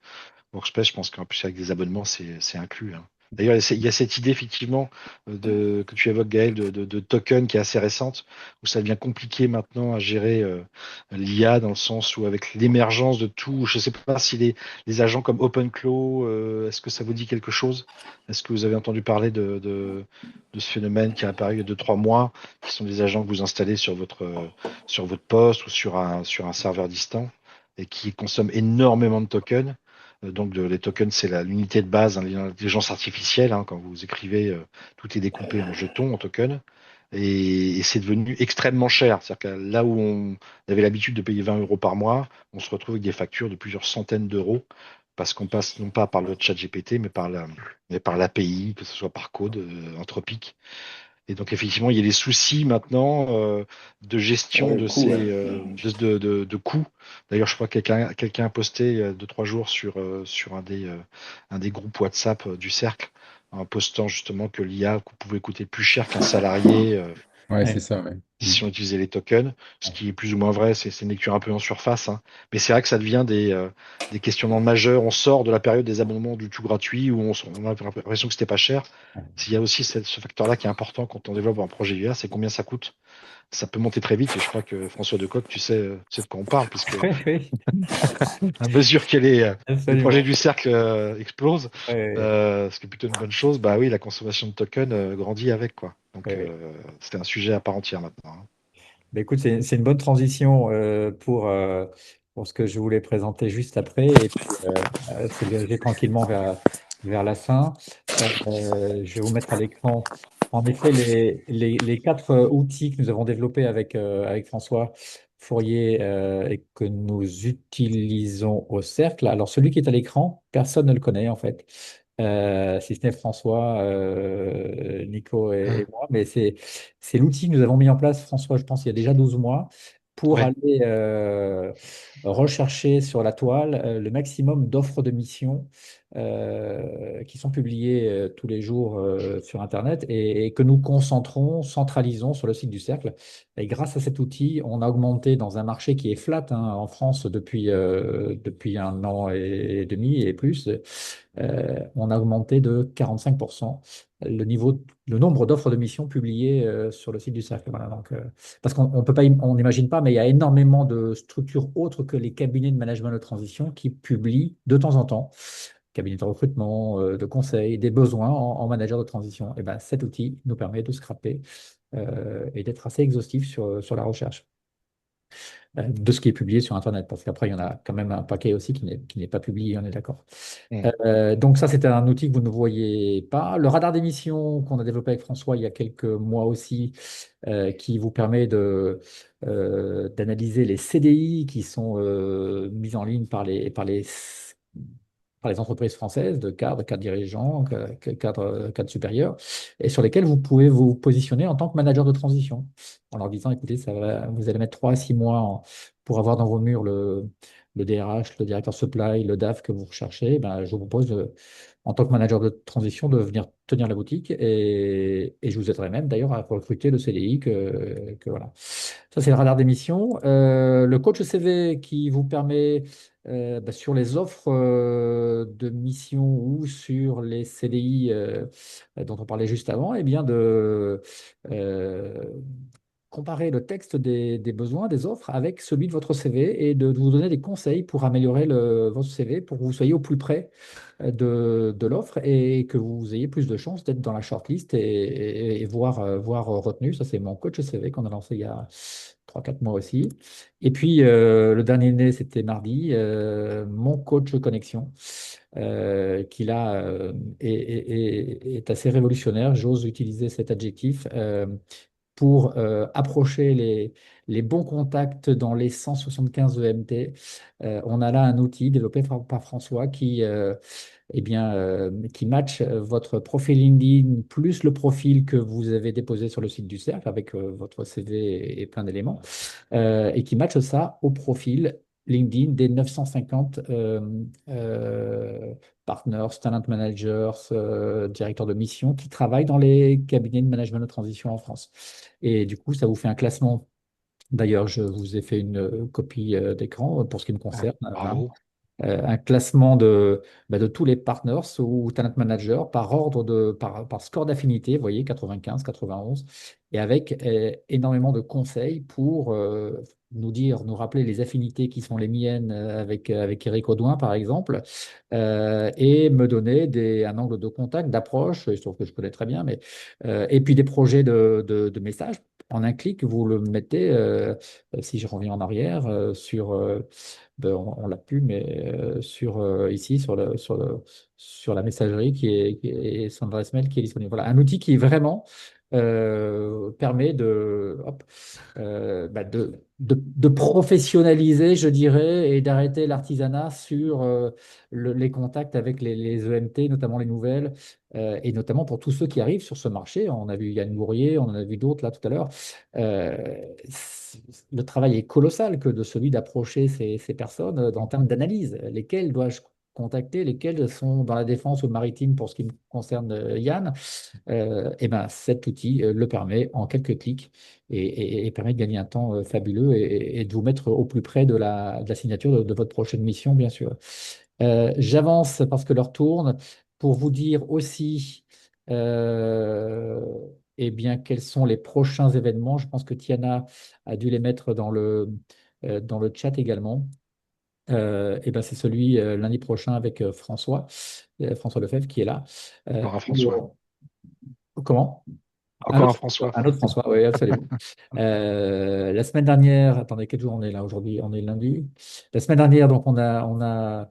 Workspace, je pense qu'en plus avec des abonnements, c'est inclus. D'ailleurs, il y a cette idée effectivement que tu évoques, Gaël, de token qui est assez récente, où ça devient compliqué maintenant à gérer l'IA, dans le sens où avec l'émergence de tout, je ne sais pas si les agents comme OpenClaw, est-ce que ça vous dit quelque chose? Est-ce que vous avez entendu parler de ce phénomène qui est apparu il y a 2-3 mois, qui sont des agents que vous installez sur votre poste ou sur un serveur distant et qui consomment énormément de tokens? Donc les tokens, c'est l'unité de base, l'intelligence artificielle. Quand vous écrivez, tout est découpé en jetons, en tokens. Et c'est devenu extrêmement cher. C'est-à-dire que là où on avait l'habitude de payer 20 € par mois, on se retrouve avec des factures de plusieurs centaines d'euros parce qu'on passe non pas par le chat GPT, mais par l'API, que ce soit par code Anthropic. Et donc effectivement, il y a des soucis maintenant de gestion Ouais, de cool, ces ouais. de coûts. D'ailleurs, je crois que quelqu'un a posté il y a 2, 3 jours sur un des groupes WhatsApp du cercle, en postant justement que l'IA pouvait coûter plus cher qu'un salarié Ouais, c'est Ouais. ça, ouais. si on utilisait les tokens, ce qui est plus ou moins vrai, c'est une lecture un peu en surface, hein. Mais c'est vrai que ça devient des questionnements majeurs. On sort de la période des abonnements du tout gratuit où on a l'impression que c'était pas cher. Il y a aussi ce facteur-là qui est important quand on développe un projet IA, c'est combien ça coûte. Ça peut monter très vite et je crois que François Decoq, tu sais de quoi on parle, puisque Oui, oui, à mesure que les projets absolument. du cercle explosent, Ouais, ce qui est plutôt une bonne chose, bah oui, la consommation de tokens grandit avec, quoi. Donc ouais. c'était un sujet à part entière maintenant, hein. Bah, écoute, c'est une bonne transition pour ce que je voulais présenter juste après, et puis se diriger tranquillement vers la fin. Je vais vous mettre à l'écran, en effet, les quatre outils que nous avons développés avec François Fourier et que nous utilisons au cercle. Alors, celui qui est à l'écran, personne ne le connaît en fait. Si ce n'est François, Nico et Ah, moi, mais c'est l'outil que nous avons mis en place, François, je pense, il y a déjà 12 mois, pour ouais, aller rechercher sur la toile le maximum d'offres de missions qui sont publiées tous les jours sur Internet et que nous concentrons, centralisons sur le site du Cercle. Et grâce à cet outil, on a augmenté dans un marché qui est flat hein, en France depuis 1 an et demi et plus. On a augmenté de 45% le nombre d'offres de missions publiées sur le site du Cercle. Voilà, donc, parce qu'on on peut pas, on n'imagine pas, mais il y a énormément de structures autres que les cabinets de management de transition qui publient de temps en temps, cabinets de recrutement, de conseil, des besoins en manager de transition. Et ben, cet outil nous permet de scraper et d'être assez exhaustif sur la recherche de ce qui est publié sur Internet, parce qu'après, il y en a quand même un paquet aussi qui n'est pas publié, on est d'accord. mm, Donc ça, c'était un outil que vous ne voyez pas. Le radar d'émission qu'on a développé avec François il y a quelques mois aussi, qui vous permet d'analyser les CDI qui sont mis en ligne par les entreprises françaises de cadres dirigeants, cadres supérieurs, et sur lesquels vous pouvez vous positionner en tant que manager de transition, en leur disant, écoutez, vous allez mettre 3 à 6 mois pour avoir dans vos murs le DRH, le directeur supply, le DAF que vous recherchez. Eh ben, je vous propose, en tant que manager de transition, de venir tenir la boutique et je vous aiderai même d'ailleurs à recruter le CDI voilà. Ça, c'est le radar d'émission. Le coach CV qui vous permet sur les offres de mission ou sur les CDI dont on parlait juste avant, eh bien euh, comparer le texte des besoins, des offres avec celui de votre CV et de vous donner des conseils pour améliorer votre CV, pour que vous soyez au plus près de l'offre et que vous ayez plus de chances d'être dans la shortlist et voire retenu. Ça, c'est mon coach CV qu'on a lancé il y a 3 4 mois aussi. Et puis, le dernier né, c'était mardi, mon coach connexion, qui là est assez révolutionnaire. J'ose utiliser cet adjectif. Pour approcher les bons contacts dans les 175 EMT. On a là un outil développé par François qui match votre profil LinkedIn plus le profil que vous avez déposé sur le site du Cercle avec votre CV et plein d'éléments, et qui match ça au profil LinkedIn des 950 partners, talent managers, directeurs de mission qui travaillent dans les cabinets de management de transition en France. Et du coup, ça vous fait un classement. D'ailleurs, je vous ai fait une copie d'écran pour ce qui me ah, concerne. Hein. bravo. Un classement de tous les partners ou talent managers par ordre par score d'affinité, vous voyez, 95, 91, et avec énormément de conseils pour nous rappeler les affinités qui sont les miennes avec Eric Audouin, par exemple, et me donner un angle de contact, d'approche, il se trouve que je connais très bien, et puis des projets de messages. En un clic, vous le mettez, si je reviens en arrière, on l'a pu, mais ici, sur la messagerie et son adresse mail qui est disponible. Voilà, un outil qui est vraiment permet hop, de professionnaliser, je dirais, et d'arrêter l'artisanat sur les contacts avec les EMT, notamment les nouvelles, et notamment pour tous ceux qui arrivent sur ce marché. On a vu Yann Gourrier, on en a vu d'autres là tout à l'heure. Le travail est colossal que de celui d'approcher ces personnes en termes d'analyse. Lesquelles dois-je contacter, lesquelles sont dans la défense ou le maritime pour ce qui me concerne, Yann? Et ben, cet outil le permet en quelques clics et permet de gagner un temps fabuleux et de vous mettre au plus près de la signature de votre prochaine mission, bien sûr. J'avance parce que l'heure tourne pour vous dire aussi euh, eh bien, quels sont les prochains événements. Je pense que Tiana a dû les mettre dans le chat également. Et ben, c'est celui lundi prochain avec François Lefebvre qui est là. Encore un François. Comment? Encore un François. Un autre François, oui, absolument. La semaine dernière, attendez, quel jour on est là aujourd'hui? On est lundi. La semaine dernière, donc, on a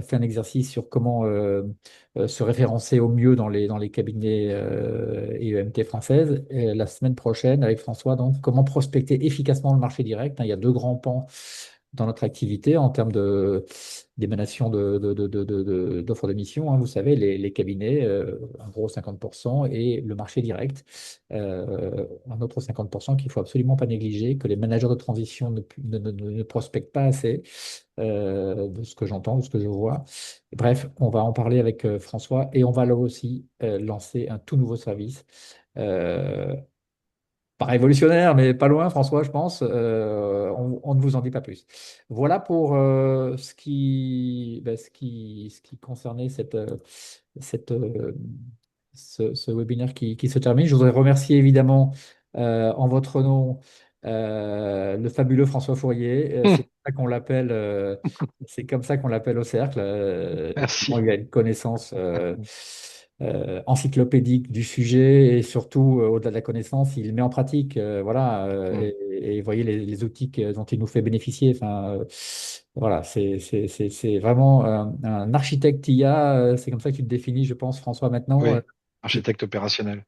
fait un exercice sur comment se référencer au mieux dans les cabinets et EMT françaises. Et la semaine prochaine, avec François, donc, comment prospecter efficacement le marché direct. Il y a deux grands pans dans notre activité en termes d'émanation d'offres de mission. Vous savez, les cabinets, en gros 50%, et le marché direct, un autre 50% qu'il ne faut absolument pas négliger, que les managers de transition ne prospectent pas assez, de ce que j'entends, de ce que je vois. Bref, on va en parler avec François et on va là aussi lancer un tout nouveau service. Pas révolutionnaire, mais pas loin, François, je pense. On ne vous en dit pas plus. Voilà pour ce qui concernait cette, ce webinaire qui se termine. Je voudrais remercier évidemment en votre nom le fabuleux François Fourier. C'est comme ça qu'on l'appelle au cercle. Merci. Il a une connaissance encyclopédique du sujet et surtout, au-delà de la connaissance, il met en pratique, voilà, et vous voyez les outils dont il nous fait bénéficier. Enfin, voilà, c'est vraiment un architecte IA. C'est comme ça que tu te définis, je pense, François, maintenant. Oui, architecte opérationnel.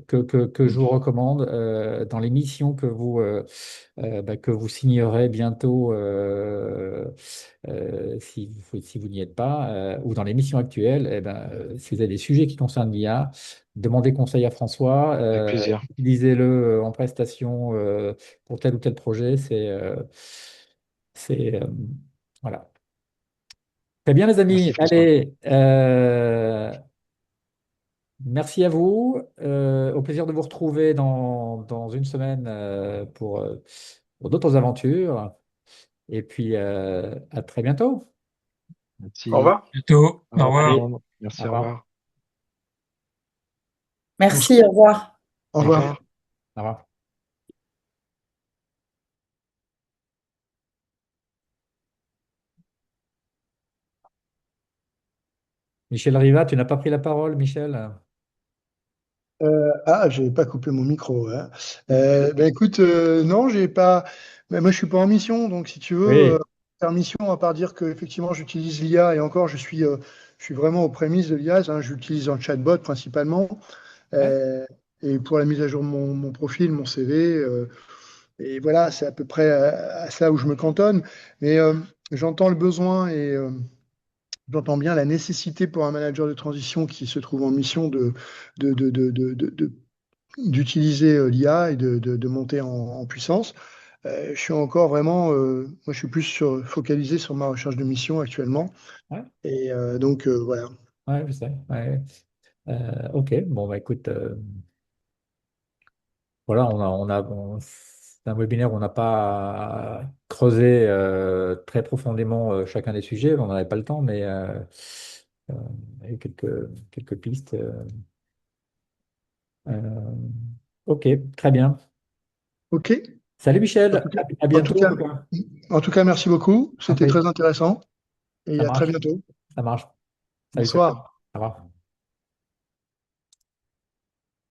Que je vous recommande dans les missions que vous signerez bientôt, si vous n'y êtes pas, ou dans les missions actuelles. Si vous avez des sujets qui concernent l'IA, demandez conseil à François, Avec plaisir. utilisez-le en prestation pour tel ou tel projet. Voilà. Très bien, les amis. Merci, François. Allez, merci à vous. Au plaisir de vous retrouver dans une semaine pour d'autres aventures. Et puis, à très bientôt. Merci. Au revoir. Bientôt. Au revoir, Allez, tout le monde. Merci, au au revoir. revoir. Merci, au revoir. Au Au revoir. revoir. Au revoir. Michel Riva, tu n'as pas pris la parole, Michel? J'ai pas coupé mon micro, hein. Écoute, non, j'ai pas. Moi, je suis pas en mission, donc si tu veux, Oui, faire mission, à part dire que effectivement, j'utilise l'IA et encore, je suis vraiment aux prémices de l'IA. J'utilise un chatbot principalement, ouais, euh, et pour la mise à jour de mon profil, mon CV, et voilà, c'est à peu près à ça où je me cantonne. Mais j'entends le besoin et j'entends bien la nécessité pour un manager de transition qui se trouve en mission de, de, de, de, de- de- d'utiliser l'IA et de monter en puissance. Je suis encore vraiment, moi je suis plus focalisé sur ma recherche de mission actuellement. ouais, Et voilà. ouais, je sais. Ouais. Ok, bon, bah écoute, voilà, c'est un webinaire où on n'a pas creusé très profondément chacun des sujets, on n'avait pas le temps, mais il y a eu quelques pistes. Euh, ok, très bien. OK. Salut En Michel, tout cas, à en tout bientôt en cas, tout cas. merci beaucoup. Je t'en C'était prie, très intéressant. Et ça à très marche, bientôt. ça marche. Salut, ciao, ciao. Bonsoir. Au revoir.